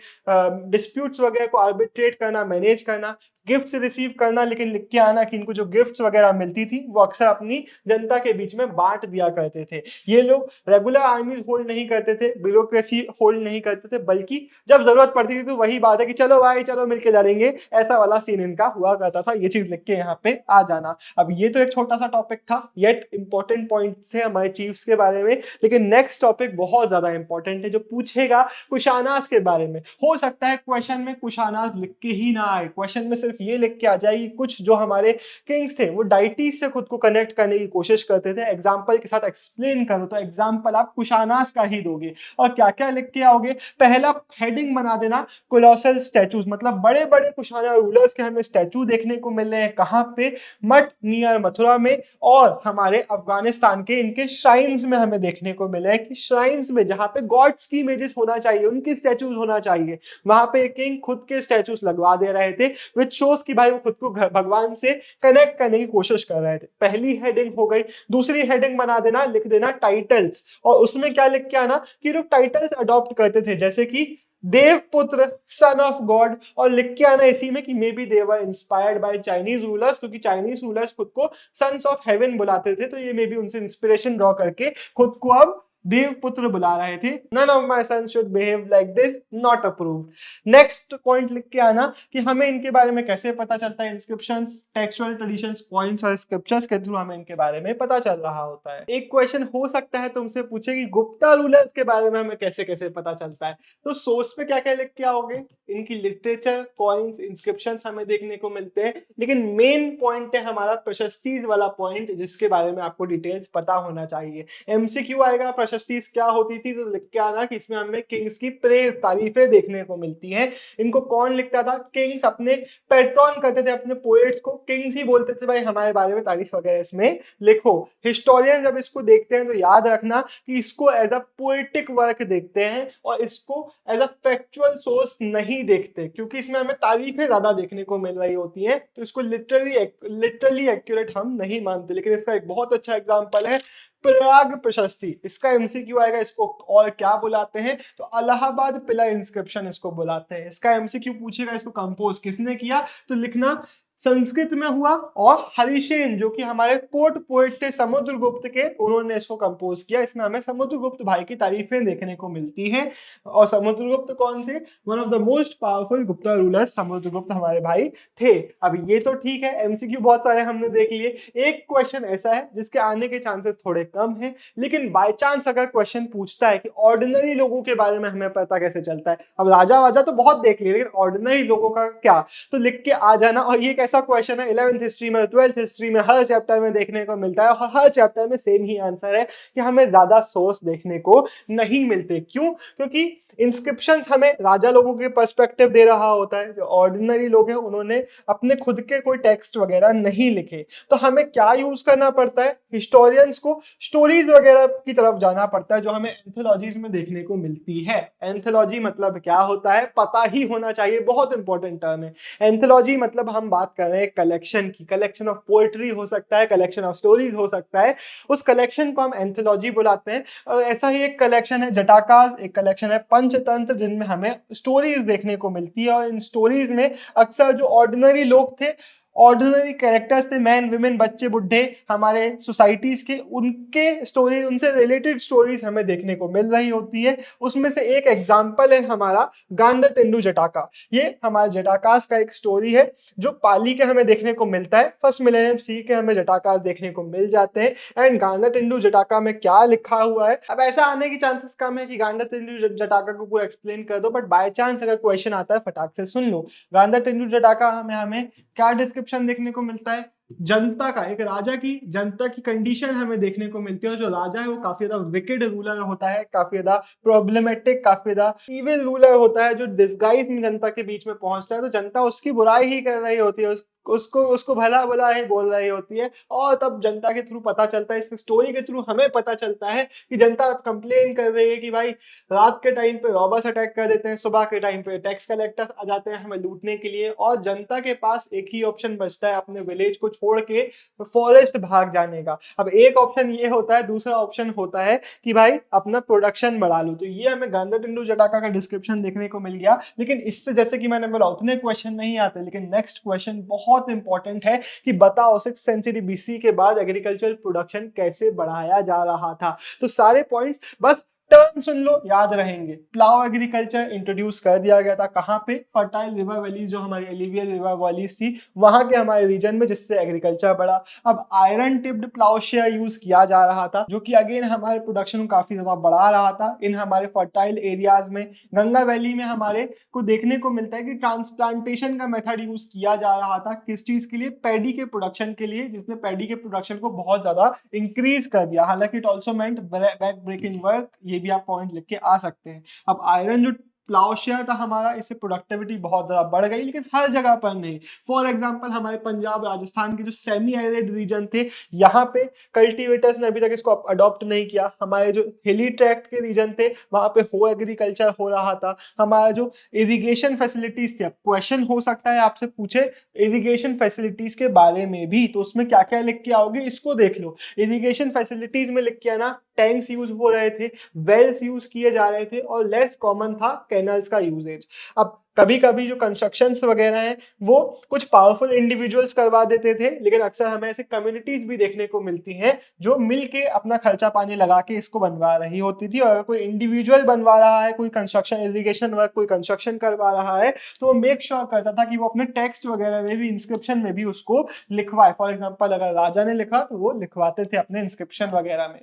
डिस्प्यूट्स वगैरह को आर्बिट्रेट करना, मैनेज करना, गिफ्ट्स रिसीव करना, लेकिन लिख के आना कि इनको जो गिफ्ट्स वगैरह मिलती थी वो अक्सर अपनी जनता के बीच में बांट दिया करते थे। ये लोग रेगुलर आर्मी होल्ड नहीं करते थे, ब्यूरोक्रेसी होल्ड नहीं करते थे, बल्कि जब जरूरत पड़ती थी तो वही बात है कि चलो भाई चलो मिलके लड़ेंगे, ऐसा वाला सीन इनका हुआ करता था। ये चीज लिख के यहाँ पे आ जाना। अब ये तो एक छोटा सा टॉपिक था, येट इंपॉर्टेंट पॉइंट थे हमारे चीफ्स के बारे में, लेकिन नेक्स्ट टॉपिक बहुत ज्यादा इंपॉर्टेंट है जो पूछेगा कुशानास के बारे में। हो सकता है क्वेश्चन में कुशानास लिख के ही ना आए, क्वेश्चन में सिर्फ ये लिख के आ जाएगी कुछ जो हमारे किंग्स थे वो डाइटीज से खुद को कनेक्ट करने की कोशिश करते थे। एग्जाम्पल के साथ एक्सप्लेन करो तो एग्जाम्पल आप कुशानास का ही दोगे। और क्या क्या लिख के आओगे? पहला हेडिंग बना देना कोलोसल स्टैचूज, मतलब बड़े बड़े कुशाना रूलर्स के हमें स्टैचू देखने को मिल रहे हैं। कहां पे? मठ नियर मथुरा में, और हमारे अफगानिस्तान के इनके श्राइन्स में हमें देखने को मिले हैं कि श्राइन्स में जहां पे गॉड्स की इमेजेस होना चाहिए, उनके स्टैचूज होना चाहिए, वहां पे किंग खुद के स्टैचूज लगवा दे रहे थे, विच शोज कि भाई वो खुद को भगवान से कनेक्ट करने की कोशिश कर रहे थे। पहली हेडिंग हो गई। दूसरी हेडिंग बना देना, लिख देना टाइटल्स, और उसमें क्या लिख के आना कि लोग टाइटल्स अडॉप्ट करते थे, जैसे कि देवपुत्र, सन ऑफ गॉड, और लिख के आना इसी में कि may be they were inspired by Chinese rulers, क्योंकि चाइनीज रूलर्स खुद को सन्स ऑफ हेवन बुलाते थे, तो ये मे बी उनसे इंस्पिरेशन ड्रॉ करके खुद को अब देवपुत्र बुला रहे थे। None of my sons should behave like this, not approved. Next point लिख के आना कि हमें इनके बारे में कैसे पता चलता है, इंस्क्रिप्शंस, टेक्सचुअल ट्रेडिशंस, कॉइन्स और स्क्रिप्चर्स के थ्रू हमें इनके बारे में पता चल रहा होता है। एक क्वेश्चन हो सकता है तुमसे पूछे कि गुप्ता रूलर्स के बारे में हमें कैसे कैसे पता चलता है, तो सोर्स पे क्या क्या लिख के आओगे? इनकी लिटरेचर, कॉइन्स, इंस्क्रिप्शंस हमें देखने को मिलते हैं, लेकिन मेन पॉइंट है हमारा प्रशस्तीज वाला पॉइंट, जिसके बारे में आपको डिटेल्स पता होना चाहिए। एमसीक्यू आएगा प्रशस्तीज क्या होती थी, तो लिख के आना कि इसमें हमें किंग्स की प्रेज, तारीफें देखने को मिलती हैं। इनको कौन लिखता था? किंग्स अपने पेट्रॉन करते थे, अपने पोएट्स को किंग्स ही बोलते थे, भाई हमारे बारे में तारीफ वगैरह इसमें लिखो। हिस्टोरियन जब इसको देखते हैं तो याद रखना कि इसको एज अ पोएटिक वर्क देखते हैं और इसको एज अ फैक्चुअल सोर्स नहीं देखते, क्योंकि इसमें हमें तारीफें ज्यादा देखने को मिल रही होती हैं, तो इसको लिटरली एक्यूरेट हम नहीं मानते। लेकिन इसका एक बहुत अच्छा एग्जाम्पल है प्रयाग प्रशस्ति। इसका एमसीक्यू आएगा, इसको और क्या बुलाते हैं? तो इलाहाबाद पिलर इंस्क्रिप्शन इसको बुलाते हैं। इसका एमसीक्यू पूछेगा इसको कंपोज किसने किया, तो लिखना संस्कृत में हुआ, और हरिसेन जो कि हमारे कोर्ट पोएट थे समुद्रगुप्त के, उन्होंने इसको कंपोज किया। इसमें हमें समुद्रगुप्त भाई की तारीफें देखने को मिलती हैं। और समुद्रगुप्त कौन थे? One of the most powerful Gupta rulers Samudragupta हमारे भाई थे। अब ये तो ठीक है, एमसीक्यू बहुत सारे हमने देख लिए। एक क्वेश्चन ऐसा है जिसके आने के चांसेस थोड़े कम है, लेकिन बाय चांस अगर क्वेश्चन पूछता है कि ऑर्डिनरी लोगों के बारे में हमें पता कैसे चलता है। अब राजा वाजा तो बहुत देख लिए, लेकिन ऑर्डिनरी लोगों का क्या, तो लिख के आ जाना। और ये ऐसा क्वेश्चन है 11th हिस्ट्री में, 12th हिस्ट्री में, हर चैप्टर में देखने को मिलता है और हर चैप्टर में सेम ही आंसर है कि हमें ज्यादा सोर्स देखने को नहीं मिलते। क्यों? क्योंकि इंस्क्रिप्शंस हमें राजा लोगों के पर्सपेक्टिव दे रहा होता है, जो ऑर्डिनरी लोग हैं उन्होंने अपने खुद के कोई टेक्स्ट वगैरह नहीं लिखे। तो हमें क्या यूज करना पड़ता है? हिस्टोरियंस को स्टोरीज वगैरह की तरफ जाना पड़ता है जो हमें एंथोलॉजीज में देखने को मिलती है। एंथोलॉजी मतलब क्या होता है पता ही होना चाहिए, बहुत इंपॉर्टेंट टर्म है। एंथोलॉजी मतलब हम बात कर रहे हैं कलेक्शन की, कलेक्शन ऑफ पोएट्री हो सकता है, कलेक्शन ऑफ स्टोरीज हो सकता है, उस कलेक्शन को हम एंथोलॉजी बुलाते हैं। और ऐसा ही एक कलेक्शन है जटाकास, एक कलेक्शन है पंचतंत्र, जिनमें हमें स्टोरीज देखने को मिलती है और इन स्टोरीज में अक्सर जो ऑर्डिनरी लोग थे, ऑर्डिनरी कैरेक्टर्स थे, मैन विमेन बच्चे बुढ़े हमारे सोसाइटीज के, उनके स्टोरी, उनसे रिलेटेड स्टोरीज हमें देखने को मिल रही होती है। उसमें से एक एग्जांपल है हमारा गांधार जटाका। ये हमारे जटाकास का एक स्टोरी है जो पाली के हमें देखने को मिलता है। फर्स्ट मिलेनियम सी के हमें जटाकास देखने को मिल जाते हैं। एंड गांधार जटाका में क्या लिखा हुआ है, अब ऐसा आने की चांसेस कम है कि गांधार जटाका को पूरा एक्सप्लेन कर दो, बट बाय चांस अगर क्वेश्चन आता है फटाक से सुन लो। गांधार जटाका हमें क्या डिस्क्रिप्शन देखने को मिलता है? जनता का, एक राजा की जनता की कंडीशन हमें देखने को मिलती है। और जो राजा है वो काफी ज्यादा विकेड रूलर होता है, काफी ज्यादा प्रॉब्लमेटिक, काफी ज्यादा इविल रूलर होता है, जो डिस्गाइज में जनता के बीच में पहुंचता है। तो जनता उसकी बुराई ही कर रही होती है, उसको भला भला ही बोल रही होती है। और तब जनता के थ्रू पता चलता है, इस स्टोरी के थ्रू हमें पता चलता है कि जनता कंप्लेन कर रही है कि भाई रात के टाइम पे रॉबर्स अटैक कर देते हैं, सुबह के टाइम पे टैक्स कलेक्टर्स आ जाते हैं हमें लूटने के लिए, और जनता के पास एक ही ऑप्शन बचता है अपने विलेज को छोड़ के फॉरेस्ट भाग जाने का। अब एक ऑप्शन ये होता है, दूसरा ऑप्शन होता है कि भाई अपना प्रोडक्शन बढ़ा लो। तो ये हमें गांधार जटाका का डिस्क्रिप्शन देखने को मिल गया। लेकिन इससे, जैसे कि मैंने बोला, उतने क्वेश्चन नहीं आते, लेकिन नेक्स्ट क्वेश्चन बहुत इंपॉर्टेंट है कि बताओ 6th सेंचुरी बीसी के बाद एग्रीकल्चरल प्रोडक्शन कैसे बढ़ाया जा रहा था। तो सारे पॉइंट्स बस टर्म सुन लो, याद रहेंगे। प्लाव एग्रीकल्चर इंट्रोड्यूस कर दिया गया था कहां पे? फर्टाइल रिवर वैलीज, जो हमारी एलिवियल रिवर वैलीज थी वहां के हमारे रीजन में, जिससे एग्रीकल्चर बढ़ा। अब आयरन टिप्ड प्लाउशेयर यूज किया जा रहा था, जो कि अगेन हमारे प्रोडक्शन को काफी ज्यादा बढ़ा रहा था इन हमारे फर्टाइल एरियाज में। गंगा वैली में हमारे को देखने को मिलता है कि ट्रांसप्लांटेशन का मेथड यूज किया जा रहा था। किस चीज के लिए? पैडी के प्रोडक्शन के लिए, जिसने पैडी के प्रोडक्शन को बहुत ज्यादा इंक्रीज कर दिया। हालांकि it also meant back breaking work, ये भी आप पॉइंट लिख के आ सकते हैं। अब आयरन जो प्लाउशेयर था हमारा, इससे प्रोडक्टिविटी बहुत ज्यादा बढ़ गई, लेकिन हर जगह पर नहीं। फॉर एग्जांपल हमारे पंजाब राजस्थान के जो सेमी एरिड रीजन थे, यहाँ पे कल्टीवेटर्स ने अभी तक इसको अडॉप्ट नहीं किया। हमारे जो हिली ट्रैक्ट के रीजन थे वहां पे हो एग्रीकल्चर हो रहा था। हमारा जो इरिगेशन फैसिलिटीज थी, अब क्वेश्चन हो सकता है आपसे पूछे इरिगेशन फैसिलिटीज के बारे में भी, तो उसमें क्या क्या लिख के आओगे इसको देख लो। इरिगेशन फैसिलिटीज में लिख के आना, टैंक्स यूज हो रहे थे, वेल्स यूज किए जा रहे थे, और लेस कॉमन था कैनल्स का यूजेज। अब कभी कभी जो कंस्ट्रक्शंस वगैरह हैं वो कुछ पावरफुल इंडिविजुअल्स करवा देते थे, लेकिन अक्सर हमें ऐसे कम्युनिटीज भी देखने को मिलती हैं जो मिलके अपना खर्चा पानी लगा के इसको बनवा रही होती थी। और अगर कोई इंडिविजुअल बनवा रहा है, कोई कंस्ट्रक्शन इरिगेशन वर्क, कोई कंस्ट्रक्शन करवा रहा है, तो वो मेक श्योर करता था कि वो अपने टेक्स्ट वगैरह में भी, इंस्क्रिप्शन में भी उसको लिखवाए। फॉर एग्जाम्पल अगर राजा ने लिखा तो वो लिखवाते थे अपने इंस्क्रिप्शन वगैरह में।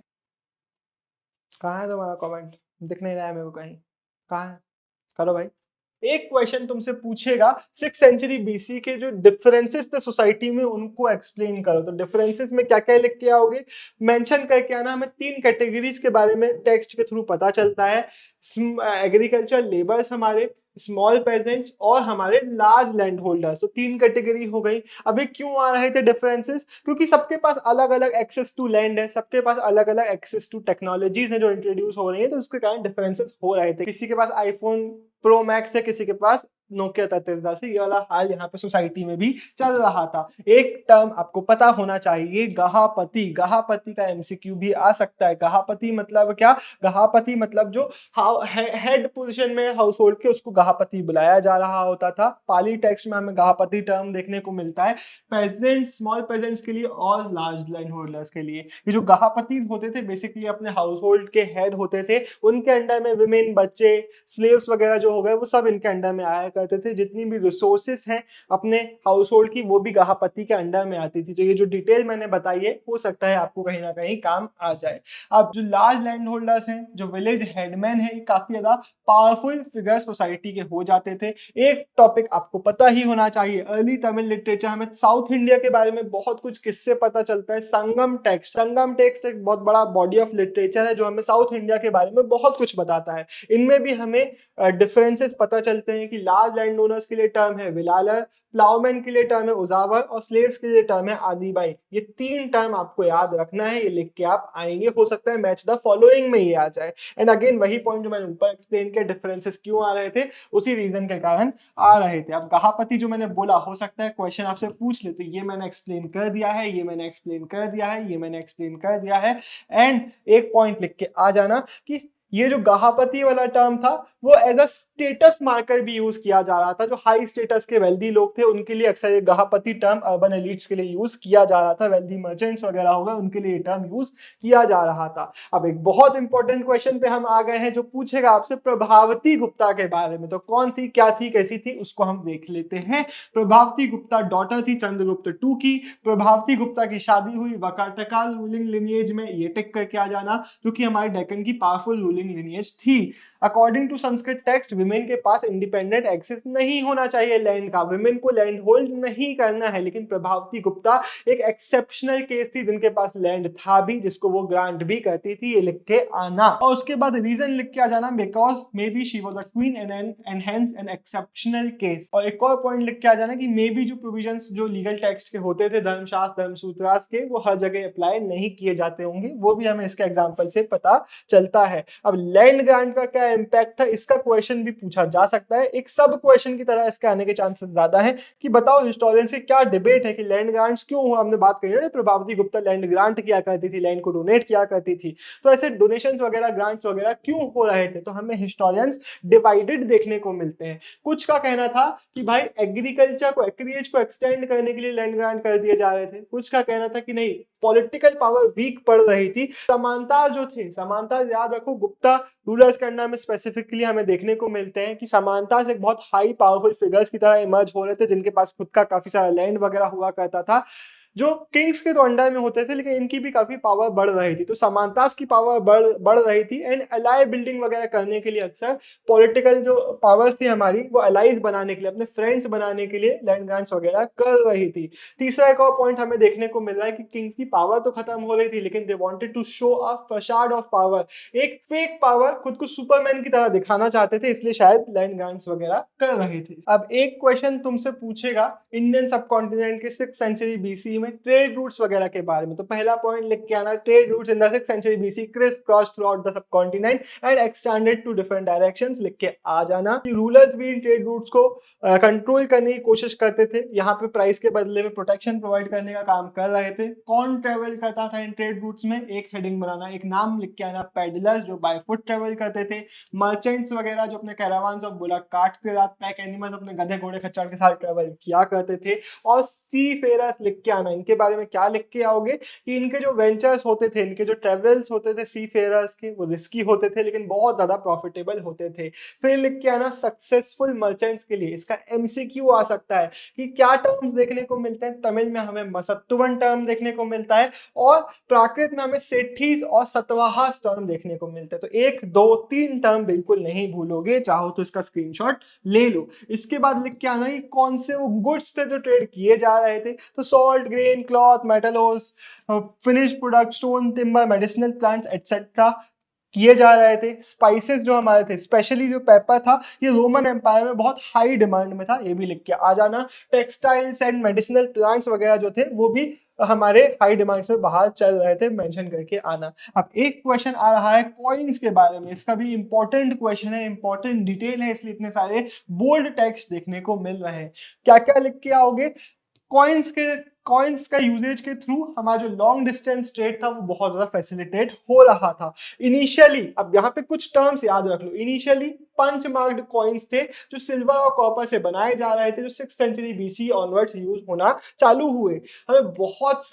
कहाँ है तुम्हारा कमेंट? दिख नहीं रहा है मेरे को कहीं, कहाँ है? करो भाई। एक क्वेश्चन तुमसे पूछेगा 6th सेंचुरी बीसी के जो डिफरेंसेस थे सोसाइटी में, उनको एक्सप्लेन करो। तो डिफरेंसेस में क्या क्या लिख के आओगे? मेंशन करके आना। हमें 3 कैटेगरीज के बारे में टेक्स्ट के थ्रू पता चलता है। एग्रीकल्चर लेबर्स हमारे, स्मॉल पेजेंट्स और हमारे लार्ज लैंड होल्डर्स। तो 3 कैटेगरी हो गई। अभी क्यों आ रहे थे डिफरेंसेस? क्योंकि सबके पास अलग अलग एक्सेस टू लैंड है, सबके पास अलग अलग एक्सेस टू टेक्नोलॉजीज है जो इंट्रोड्यूस हो रही है, तो उसके कारण डिफरेंसेस हो रहे थे। किसी के पास आईफोन प्रो मैक्स है, किसी के पास नोकिया 3310 है। ये वाला हाल यहाँ पे सोसाइटी में भी चल रहा था। एक टर्म आपको पता होना चाहिए, गहापति। गहापति का एमसीक्यू भी आ सकता है। गहापति मतलब क्या? गहापति मतलब जो हेड पोजीशन में हाउस होल्ड के, उसको गहापति बुलाया जा रहा होता था। पाली टेक्स्ट में हमें गहापति टर्म देखने को मिलता है पेजेंट, स्मॉल पेजेंट्स के लिए और लार्ज लैंड होल्डर्स के लिए। ये जो गहापति होते थे बेसिकली अपने हाउस होल्ड के हेड होते थे, उनके अंडर में विमेन, बच्चे, स्लेव्स वगैरह जो हो गए वो सब इनके अंडर में आया करते थे, जितनी भी रिसोर्सेस हैं अपने हाउस होल्ड की वो भी गहापति के अंडर में आती थी। तो ये जो डिटेल मैंने बताई है हो सकता है आपको कहीं ना कहीं काम आ जाए। अब जो लार्ज लैंड होल्डर्स हैं, जो विलेज हेडमैन है, ये काफी ज्यादा पावरफुल फिगर सोसाइटी के हो जाते थे। एक टॉपिक आपको पता ही होना चाहिए, अर्ली तमिल लिटरेचर, हमें साउथ इंडिया के बारे में बहुत कुछ किससे पता चलता है, संगम टेक्स्ट। संगम टेक्स्ट एक बहुत बड़ा बॉडी ऑफ लिटरेचर है जो हमें साउथ इंडिया के बारे में बहुत कुछ बताता है। इनमें भी हमें डिफरेंसेस पता चलते हैं कि लार्ज लैंड ओनर्स के लिए टर्म है विलालर, प्लाउमैन के लिए टर्म है उजावर और स्लेव्स के लिए टर्म है आदिबाई। ये 3 टर्म आपको याद रखना है, ये लिख के आप आएंगे, हो सकता है मैच द फॉलोइंग में ये आ जाए। एंड अगेन वही पॉइंट जो मैंने ऊपर एक्सप्लेन किया, डिफरेंसेस क्यों आ रहे थे, उसी रीजन के कारण आ रहे थे। अब गहापति जो मैंने बोला, हो सकता है क्वेश्चन आपसे पूछ ले, तो ये मैंने एक्सप्लेन कर दिया है, ये मैंने एक्सप्लेन कर दिया है, ये मैंने एक्सप्लेन कर दिया है। एंड एक पॉइंट लिख के आ जाना कि ये जो गहापति वाला टर्म था वो एज अ स्टेटस मार्कर भी यूज किया जा रहा था। जो हाई स्टेटस के वेल्दी लोग थे उनके लिए अक्सर ये गहापति टर्म अर्बन एलिट्स के लिए यूज किया जा रहा था, वेल्दी मर्चेंट्स वगैरह होगा उनके लिए ये टर्म यूज किया जा रहा था। अब एक बहुत इंपॉर्टेंट क्वेश्चन पे हम आ गए हैं जो पूछेगा आपसे प्रभावती गुप्ता के बारे में। तो कौन थी, क्या थी, कैसी थी, उसको हम देख लेते हैं। प्रभावती गुप्ता डॉटर थी चंद्रगुप्त टू की। प्रभावती गुप्ता की शादी हुई वकाटकाल रूलिंग लिनिएज में, ये टिक करके आ जाना, क्योंकि हमारे डेक्कन की पावरफुल रूलिंग लिनिएज थी। According to Sanskrit text women के पास इंडिपेंडेंट एक्सेस नहीं होना चाहिए लैंड का, विमेन को लैंड होल्ड नहीं करना है। लेकिन प्रभावती गुप्ता एक एक्सेप्शनल केस थी जिनके पास लैंड था भी, जिसको वो ग्रांट भी करती थी, ये लिख के आना। और उसके बाद रीजन लिख के आ जाना, because may be she was the queen and hence an exceptional case. और एक और पॉइंट लिख के आ जाना कि मे बी जो प्रोविजंस जो लीगल टेक्स्ट के होते थे, धर्मशास्त्र धर्मसूत्रास के, वो हर जगह अप्लाई नहीं किए जाते होंगे, वो भी हमें इसके एग्जाम्पल से पता चलता है। अब लैंड ग्रांट का क्या इंपैक्ट था, इसका क्वेश्चन भी पूछा जा सकता है। एक सब क्वेश्चन की तरह इसके आने के चांसेस ज्यादा हैं कि बताओ हिस्टोरियन से क्या डिबेट है कि लैंड ग्रांट्स क्यों हुआ। हमने बात करी ना, प्रभावती गुप्ता लैंड ग्रांट किया करती थी, लैंड को डोनेट किया करती थी, तो ऐसे डोनेशंस वगैरह ग्रांट्स वगैरह क्यों हो रहे थे। तो हमें हिस्टोरियंस डिवाइडेड देखने को मिलते हैं। कुछ का कहना था कि भाई एग्रीकल्चर को, एक्रिएज को एक्सटेंड करने के लिए लैंड ग्रांट कर दिए जा रहे थे। कुछ का कहना था कि नहीं, पॉलिटिकल पावर वीक पड़ रही थी। समानता जो थे, समानता याद रखो, गुप्ता रूलर्स के अंडर में स्पेसिफिकली हमें देखने को मिलते हैं कि समानता से बहुत हाई पावरफुल फिगर्स की तरह इमर्ज हो रहे थे, जिनके पास खुद का काफी सारा लैंड वगैरह हुआ करता था, जो किंग्स के तो अंडर में होते थे, लेकिन इनकी भी काफी पावर बढ़ रही थी। तो समानतास की पावर बढ़ रही थी। एंड अलाई बिल्डिंग वगैरह करने के लिए अक्सर पॉलिटिकल जो पावर्स थी हमारी, वो अलाइज बनाने के लिए, अपने फ्रेंड्स बनाने के लिए लैंड ग्रांट्स वगैरह कर रही थी। तीसरा एक और पॉइंट हमें देखने को मिल रहा है कि किंग्स की पावर तो खत्म हो रही थी, लेकिन they wanted to show a facade of power, एक फेक पावर, खुद को सुपरमैन की तरह दिखाना चाहते थे, इसलिए शायद लैंड ग्रांट्स वगैरह कर रहे थे। अब एक क्वेश्चन तुमसे पूछेगा इंडियन सबकॉन्टिनेंट के 6th सेंचुरी बीसी में ट्रेड रूट्स वगैरह के बारे में। तो पहला पॉइंट लिख के आना, trade routes in the 6th century BC crisscross throughout the subcontinent and extended to different directions, लिख के आ जाना। रूलर्स भी इन ट्रेड रूट्स को कंट्रोल करने की कोशिश करते थे, यहाँ पे प्राइस के बदले में प्रोटेक्शन प्रोवाइड करने का काम कर रहे थे। कौन ट्रेवल करता था इन ट्रेड रूट्स में, एक हेडिंग बनाना, एक नाम लिख के आना, पेडलर्स जो बाय फुट ट्रेवल करते थे, मर्चेंट्स वगैरह जो अपने कैरावान्स ऑफ बुलक कार्ट के साथ, पैक एनिमल्स अपने गधे घोड़े खच्चर के साथ ट्रेवल किया करते थे, और सी फेरर्स लिख के आना। इनके बारे में क्या लिख के आओगे कि इनके जो वेंचर्स होते थे, इनके जो ट्रेवल्स होते थे सी फेरर्स के, वो रिस्की होते थे लेकिन बहुत ज्यादा प्रॉफिटेबल होते थे। फिर लिख के आना सक्सेसफुल मर्चेंट्स के लिए, इसका एमसीक्यू आ सकता है कि क्या टर्म्स देखने को मिलते हैं। तमिल में हमें मसत्तुवन टर्म देखने को मिलता है और प्राकृत में हमें सेठीज और सतवाहास टर्म देखने को मिलते हैं। तो 1, 2, 3 टर्म बिल्कुल नहीं भूलोगे, चाहो तो इसका स्क्रीनशॉट ले लो। इसके बाद लिख के आना कि कौन से वो गुड्स थे जो ट्रेड किए जा रहे थे। तो salt, grain, cloth, metals, finish product, stone, timber, medicinal plants etcetera किए जा रहे थे। स्पाइसेस जो हमारे थे, स्पेशली जो पेपर था, ये रोमन एम्पायर में बहुत हाई डिमांड में था, ये भी लिख के आ जाना। टेक्सटाइल्स एंड मेडिसिनल प्लांट्स वगैरह जो थे वो भी हमारे हाई डिमांड्स में बाहर चल रहे थे, मेंशन करके आना। अब एक क्वेश्चन आ रहा है कॉइन्स के बारे में, इसका भी इंपॉर्टेंट क्वेश्चन है, इंपॉर्टेंट डिटेल है, इसलिए इतने सारे बोल्ड टेक्स्ट देखने को मिल रहे हैं। क्या क्या लिख के आओगे, कॉइन्स का यूजेज के थ्रू हमारा जो लॉन्ग डिस्टेंस ट्रेड था वो बहुत ज्यादा फैसिलिटेट हो रहा था इनिशियली। अब यहाँ पे कुछ टर्म्स याद रख लो, इनिशियली पंच मार्क्ड कॉइन्स थे जो सिल्वर और कॉपर से बनाए जा रहे थे, जो 6th century BC onwards use होना चालू हुए। हमें बहुत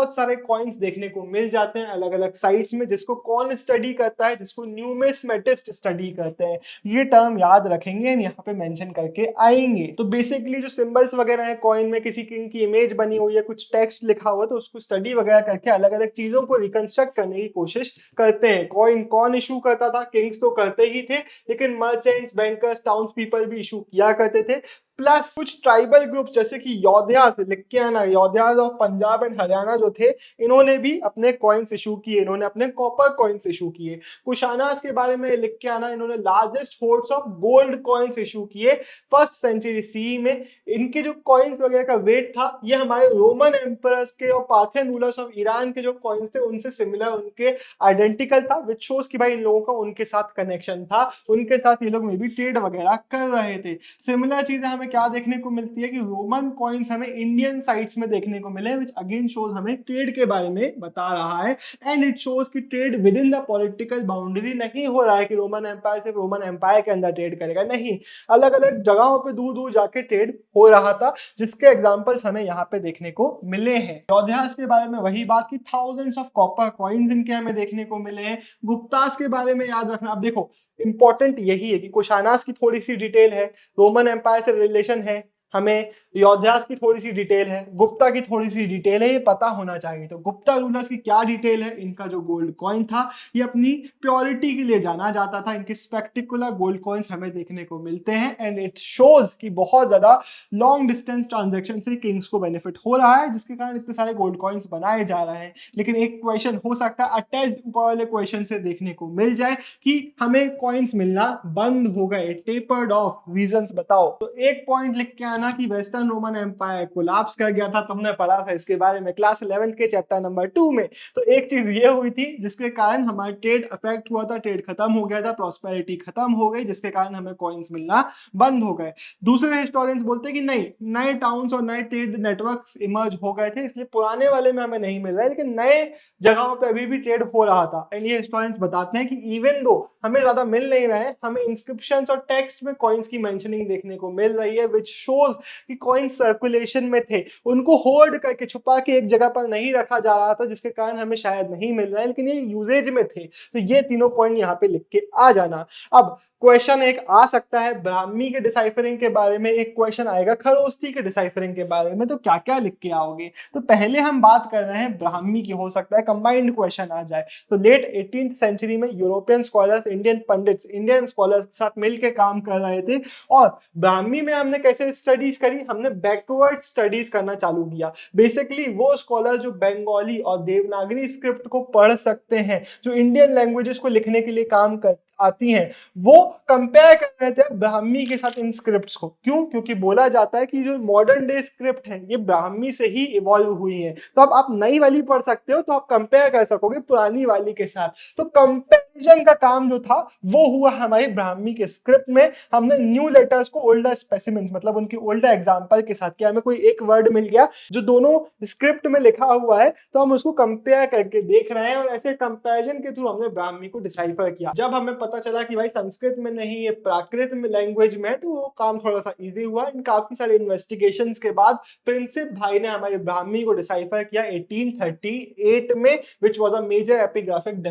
सारे कॉइन्स देखने को मिल जाते हैं अलग अलग साइट्स में, जिसको कौन स्टडी करता है, जिसको न्यूमिस्मेटिस्ट स्टडी करते हैं। ये टर्म याद रखेंगे, यहाँ पे मेंशन करके आएंगे। तो बेसिकली जो सिंबल्स वगैरह है कॉइन में, किसी किंग की इमेज बनी हुई है, कुछ टेक्स्ट लिखा हुआ है, तो उसको स्टडी वगैरह करके अलग अलग चीजों को रिकंस्ट्रक्ट करने की कोशिश करते हैं। कॉइन कौन इशू करता था? किंग्स तो करते ही थे, लेकिन मर्चेंट्स, बैंकर्स, टाउन्स पीपल भी इशू किया करते थे। प्लस कुछ ट्राइबल ग्रुप्स जैसे कि योद्यास, लिख के आना, योद्यास ऑफ पंजाब एंड हरियाणा जो थे, इन्होंने भी अपने कॉइन्स इशू किए, इन्होंने अपने कॉपर कॉइन्स इशू किए। कुशानास के बारे में लिख के आना, इन्होंने largest hoards of gold coins issue किए 1st सेंचुरी सी में। इनके जो कॉइन्स वगैरह का वेट था, ये हमारे रोमन एम्परर्स के और पार्थियन रूलर्स ऑफ ईरान के जो कॉइन्स थे उनसे सिमिलर, उनके आइडेंटिकल था, विच शोज कि भाई इन लोगों का उनके साथ कनेक्शन था, उनके साथ ये लोग में भी ट्रेड वगैरह कर रहे थे। सिमिलर चीजें हमें क्या देखने को मिलती है कि रोमन कॉइन्स हमें इंडियन साइट्स में देखने को मिले, विच अगेन शोज हमें ट्रेड के बारे में बता रहा है। एंड इट शोज कि trade with in the political boundary नहीं हो रहा है कि रोमन एम्पायर सिर्फ रोमन एम्पायर के अंदर ट्रेड करेगा, नहीं, अलग अलग जगहों पे दूर दूर जाके ट्रेड हो रहा था, जिसके एग्जांपल्स हमें यहाँ पे देखने को मिले हैं। योद्यास के बारे में वही बात की थाउजेंड्स ऑफ कॉपर कॉइन्स इनके हमें देखने को मिले हैं। गुप्तास के बारे में याद रखना। अब देखो इंपॉर्टेंट यही है कि कुशानास की थोड़ी सी डिटेल है, रोमन एम्पायर से रिलेशन है, हमें योद्यास की थोड़ी सी डिटेल है, गुप्ता की थोड़ी सी डिटेल है, ये पता होना चाहिए। तो गुप्ता रूलर्स की क्या डिटेल है? इनका जो गोल्ड कॉइन था ये अपनी प्योरिटी के लिए जाना जाता था। इनके स्पेक्टिकुलर गोल्ड कॉइन्स हमें देखने को मिलते हैं एंड इट शोज कि बहुत ज्यादा लॉन्ग डिस्टेंस ट्रांजैक्शन से किंग्स को बेनिफिट हो रहा है, जिसके कारण इतने सारे गोल्ड कॉइन्स बनाए जा रहे हैं। लेकिन एक क्वेश्चन हो सकता है अटैच्ड ऊपर वाले क्वेश्चन से देखने को मिल जाए कि हमें कॉइन्स मिलना बंद हो गए, टेपर्ड ऑफ, रीजंस बताओ। तो एक पॉइंट लिख के आना कि वेस्टर्न रोमन एम्पायर कोलैप्स कर गया था, तुमने पढ़ा था इसके बारे में क्लास 11 के चैप्टर नंबर 2 में। तो एक चीज ये हुई थी जिसके कारण हमारा ट्रेड अफेक्ट हुआ था, ट्रेड खत्म हो गया था, प्रॉस्पेरिटी खत्म हो गई, जिसके कारण हमें कॉइन्स मिलना बंद हो गए। दूसरे हिस्टोरियंस बोलते हैं कि नहीं, नए टाउन्स और नए ट्रेड नेटवर्क्स इमर्ज हो गए थे, इसलिए पुराने वाले में हमें नहीं मिल रहा है, लेकिन नए जगहों पे अभी भी ट्रेड हो रहा था। एंड ये हिस्टोरियंस बताते हैं कि इवन दो हमें ज्यादा मिल नहीं रहे हैं, हमें इंस्क्रिप्शंस और टेक्स्ट में कॉइन्स की मेंशनिंग देखने को मिल रही है, विच शोज कि कॉइन सर्कुलेशन में थे, उनको होल्ड करके छुपा के एक जगह पर नहीं रखा जा रहा था, जिसके कारण हमें शायद नहीं मिल रहा है, लेकिन ये यूजेज में थे। तो ये तीनों पॉइंट यहाँ पे लिख के आ जाना। अब क्वेश्चन एक आ सकता है ब्राह्मी के डिसाइफरिंग के बारे में, एक क्वेश्चन आएगा खरोस्ती के डिसाइफरिंग के बारे में, तो क्या क्या लिख के आओगे? तो पहले हम बात कर रहे हैं ब्राह्मी की, हो सकता है कंबाइंड क्वेश्चन आ जाए। तो लेट 18th सेंचुरी में European scholars, Indian pandits, Indian scholars के साथ मिलकर काम कर रहे थे। और ब्राह्मी में हमने कैसे स्टडीज करी? हमने बैकवर्ड स्टडीज करना चालू किया। बेसिकली वो स्कॉलर जो बंगाली और देवनागरी स्क्रिप्ट को पढ़ सकते हैं, जो इंडियन लैंग्वेजेस को लिखने के लिए काम कर आती हैं, वो कंपेयर कर रहे थे ब्राह्मी के साथ इन स्क्रिप्ट्स को। क्यों? क्योंकि बोला जाता है कि जो मॉडर्न डे स्क्रिप्ट है ये ब्राह्मी से ही इवॉल्व हुई है। तो अब आप नई वाली पढ़ सकते हो, तो आप कंपेयर कर सकोगे पुरानी वाली के साथ। तो कंपैरिजन का काम जो था वो हुआ हमारी ब्राह्मी के स्क्रिप्ट में। हमने न्यू लेटर्स को ओल्डर स्पेसिमेंस, मतलब उनकी ओल्डर एग्जाम्पल के साथ, क्या हमें कोई एक वर्ड मिल गया जो दोनों स्क्रिप्ट में लिखा हुआ है, तो हम उसको कंपेयर करके देख रहे हैं, और ऐसे कंपैरिजन के थ्रू हमने ब्राह्मी को डिसाइफर किया। जब हमें पता चला कि भाई संस्कृत में नहीं, ये प्राकृत में लैंग्वेज में, तो वो काम थोड़ा सा इजी हुआ। इन काफी सारे इन्वेस्टिगेशंस के बाद प्रिंसिप भाई ने हमारे ब्राह्मी को डिसाइफर किया 1838 में, which was a major epigraphic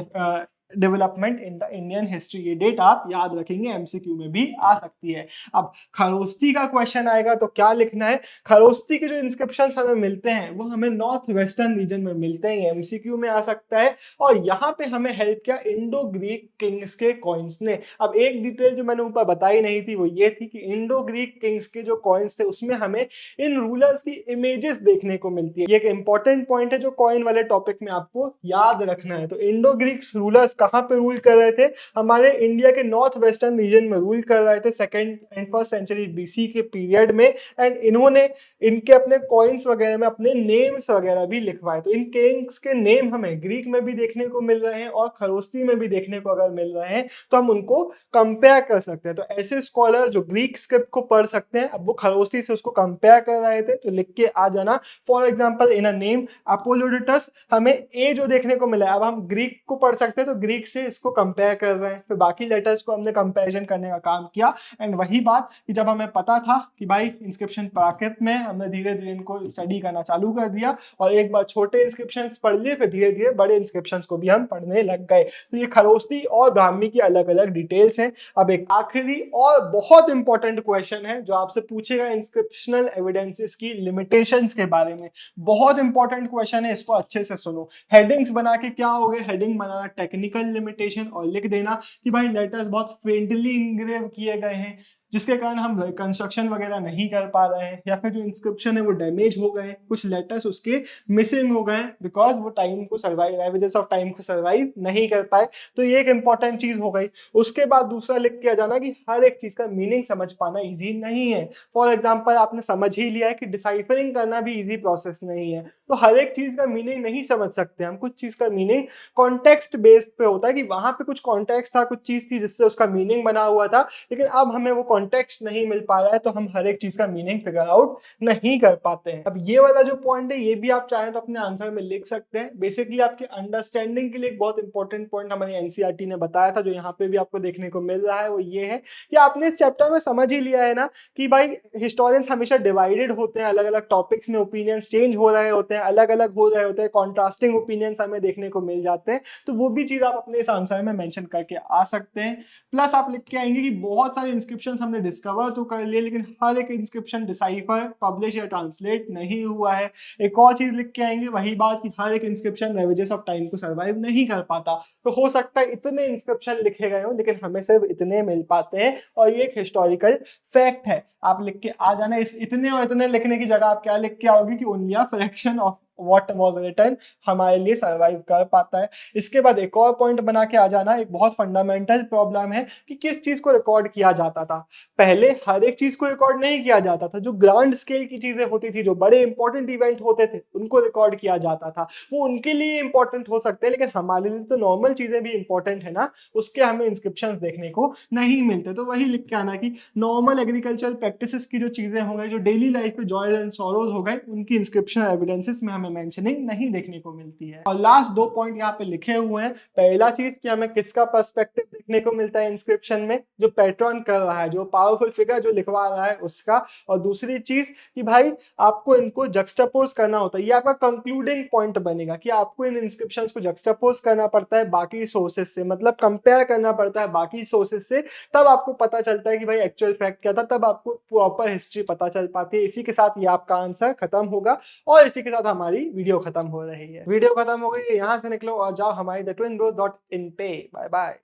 development in the Indian history. ये डेट आप याद रखेंगे, एमसीक्यू में भी आ सकती है। अब खरोस्ती का क्वेश्चन आएगा तो क्या लिखना है? खरोस्ती के जो इंस्क्रिप्शंस हमें मिलते हैं वो हमें नॉर्थ वेस्टर्न रीजन में मिलते हैं, एमसीक्यू में आ सकता है। और यहाँ पे हमें हेल्प किया इंडो ग्रीक किंग्स के कॉइन्स ने। अब एक डिटेल जो मैंने ऊपर बताई नहीं थी वो ये थी कि इंडो ग्रीक किंग्स के जो कॉइन्स थे उसमें हमें इन रूलर्स की इमेजेस देखने को मिलती है। ये एक इंपॉर्टेंट पॉइंट है जो कॉइन वाले टॉपिक में आपको याद रखना है। तो इंडो ग्रीक्स रूलर्स कहां पे रूल कर रहे थे? हमारे इंडिया के नॉर्थ वेस्टर्न रीजन में रूल कर रहे थे 2nd and 1st century BC के पीरियड में। एंड इन्होंने इनके अपने कॉइन्स वगैरह में अपने नेम्स वगैरह भी लिखवाए। तो इन किंग्स के नेम हमें ग्रीक में भी देखने को मिल रहे हैं और खरोस्ती में भी देखने को अगर मिल रहे हैं तो हम उनको कंपेयर कर सकते हैं। तो ऐसे स्कॉलर जो ग्रीक स्क्रिप्ट को पढ़ सकते हैं, अब वो खरोस्ती से उसको कंपेयर कर रहे थे, तो लिख के आ जाना। For example in a name Apollodotus हमें ए जो देखने को मिला है, अब हम ग्रीक को पढ़ सकते हैं तो ग्रीक से इसको कंपेयर कर रहे हैं, फिर बाकी लेटर्स को हमने कंपैरिजन करने का काम किया। एंड वही बात कि जब हमें पता था कि भाई इंस्क्रिप्शन प्राकृत में, हमने धीरे धीरे इनको स्टडी करना चालू कर दिया और एक बार छोटे इंस्क्रिप्शन पढ़ लिए, फिर धीरे धीरे बड़े इंस्क्रिप्शन को भी हम पढ़ने लग गए। तो ये खरोष्टी और ब्राह्मी की अलग अलग डिटेल्स हैं। अब एक आखिरी और बहुत इंपॉर्टेंट क्वेश्चन है जो आपसे पूछेगा इंस्क्रिप्शनल एविडेंसेस की लिमिटेशंस के बारे में। बहुत इंपॉर्टेंट क्वेश्चन है, इसको अच्छे से सुनो। हेडिंग्स बना के क्या हो गए, हेडिंग बनाना टेक्निकल लिमिटेशन और लिख देना कि भाई लेटर्स बहुत फेंटली इंग्रेव किए गए हैं जिसके कारण हम कंस्ट्रक्शन वगैरह नहीं कर पा रहे हैं, या फिर जो इंस्क्रिप्शन है वो डैमेज हो गए, कुछ लेटर्स उसके मिसिंग हो गए बिकॉज वो टाइम को सर्वाइव, एवरेजेस ऑफ टाइम को सर्वाइव नहीं कर पाए। तो ये एक इंपॉर्टेंट चीज हो गई। उसके बाद दूसरा लिख के आ जाना कि हर एक चीज का मीनिंग समझ पाना इजी नहीं है। फॉर एग्जाम्पल आपने समझ ही लिया है कि डिसाइफरिंग करना भी इजी प्रोसेस नहीं है, तो हर एक चीज का मीनिंग नहीं समझ सकते हम। कुछ चीज का मीनिंग कॉन्टेक्स्ट बेस्ड पे होता है कि वहां पे कुछ कॉन्टेक्स्ट था, कुछ चीज थी जिससे उसका मीनिंग बना हुआ था, लेकिन अब हमें वो कॉन्टेक्स्ट नहीं मिल पा रहा है तो हम हर एक चीज का मीनिंग फिगर आउट नहीं कर पाते हैं। अब ये वाला जो पॉइंट है ये भी आप चाहें तो अपने आंसर में लिख सकते हैं। बेसिकली आपके अंडरस्टैंडिंग के लिए एक बहुत इंपॉर्टेंट पॉइंट हमारी एनसीईआरटी ने बताया था जो यहाँ पे भी आपको देखने को मिल रहा है, वो ये है कि आपने इस चैप्टर में समझ ही लिया है ना कि भाई हिस्टोरियंस हमेशा डिवाइडेड होते हैं, अलग अलग टॉपिक्स में ओपिनियंस चेंज हो रहे होते हैं, अलग अलग हो रहे होते हैं, कॉन्ट्रास्टिंग ओपिनियंस हमें देखने को मिल जाते हैं। तो वो भी चीज आप अपने इस आंसर में मेंशन करके आ सकते हैं। प्लस आप लिख के आएंगे कि बहुत सारे इंस्क्रिप्शंस हमने डिस्कवर तो कर लिए लेकिन हर एक इंस्क्रिप्शन डिसाइफर, पब्लिश या ट्रांसलेट नहीं हुआ है। एक और चीज लिख के आएंगे, वही बात कि हर एक इंस्क्रिप्शन रेवेजेस ऑफ टाइम को सर्वाइव नहीं कर पाता। तो हो सकता है इतने इंस्क्रिप्शन लिखे गए हो लेकिन हमें सिर्फ इतने मिल पाते हैं और ये एक हिस्टोरिकल फैक्ट है। आप लिख के आ जाना। इस इतने और इतने लिखने की जगह आप क्या लिख के आओगे कि only a fraction of what was written हमारे लिए सर्वाइव कर पाता है। इसके बाद एक और पॉइंट बना के आ जाना, एक बहुत फंडामेंटल प्रॉब्लम है कि किस चीज को रिकॉर्ड किया जाता था। पहले हर एक चीज को रिकॉर्ड नहीं किया जाता था, जो ग्रांड स्केल की चीजें होती थी, जो बड़े इंपॉर्टेंट इवेंट होते थे उनको रिकॉर्ड किया जाता था। वो उनके लिए इंपॉर्टेंट हो सकते हैं लेकिन हमारे लिए तो नॉर्मल चीजें भी इंपॉर्टेंट है ना, उसके हमें इंस्क्रिप्शंस देखने को नहीं मिलते। तो वही लिख के आना कि नॉर्मल एग्रीकल्चरल प्रैक्टिसेस की जो चीजें हो गई, जो डेली लाइफ में जॉयज एंड सॉरोज हो गए, उनकी इंस्क्रिप्शनल एविडेंसेस में हमें मेंशनिंग नहीं देखने को मिलती है। और लास्ट दो पॉइंट यहाँ पे लिखे हुए हैं। पहला चीज कि हमें किसका पर्सपेक्टिव देखने को मिलता है इंस्क्रिप्शन में, जो पैट्रन कर रहा है, जो पावरफुल फिगर जो लिखवा रहा है उसका। और दूसरी चीज कि भाई आपको इनको जक्सटापोज करना होता है। ये आपका कंक्लूडिंग पॉइंट बनेगा कि आपको इन इंस्क्रिप्शंस को जक्सटापोज करना पड़ता है बाकी सोर्सेज से, मतलब कंपेयर करना पड़ता है बाकी सोर्सेज से, तब आपको पता चलता है कि भाई एक्चुअल फैक्ट क्या था, तब आपको प्रॉपर हिस्ट्री पता चल पाती है। इसी के साथ ये आपका आंसर खत्म होगा और इसी के साथ हमारी वीडियो खत्म हो रही है। वीडियो खत्म हो गई है, यहाँ से निकलो और जाओ हमारी thetwinbros.in पे। Bye bye.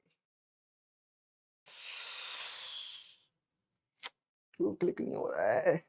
क्यों क्लिक नहीं हो रहा है?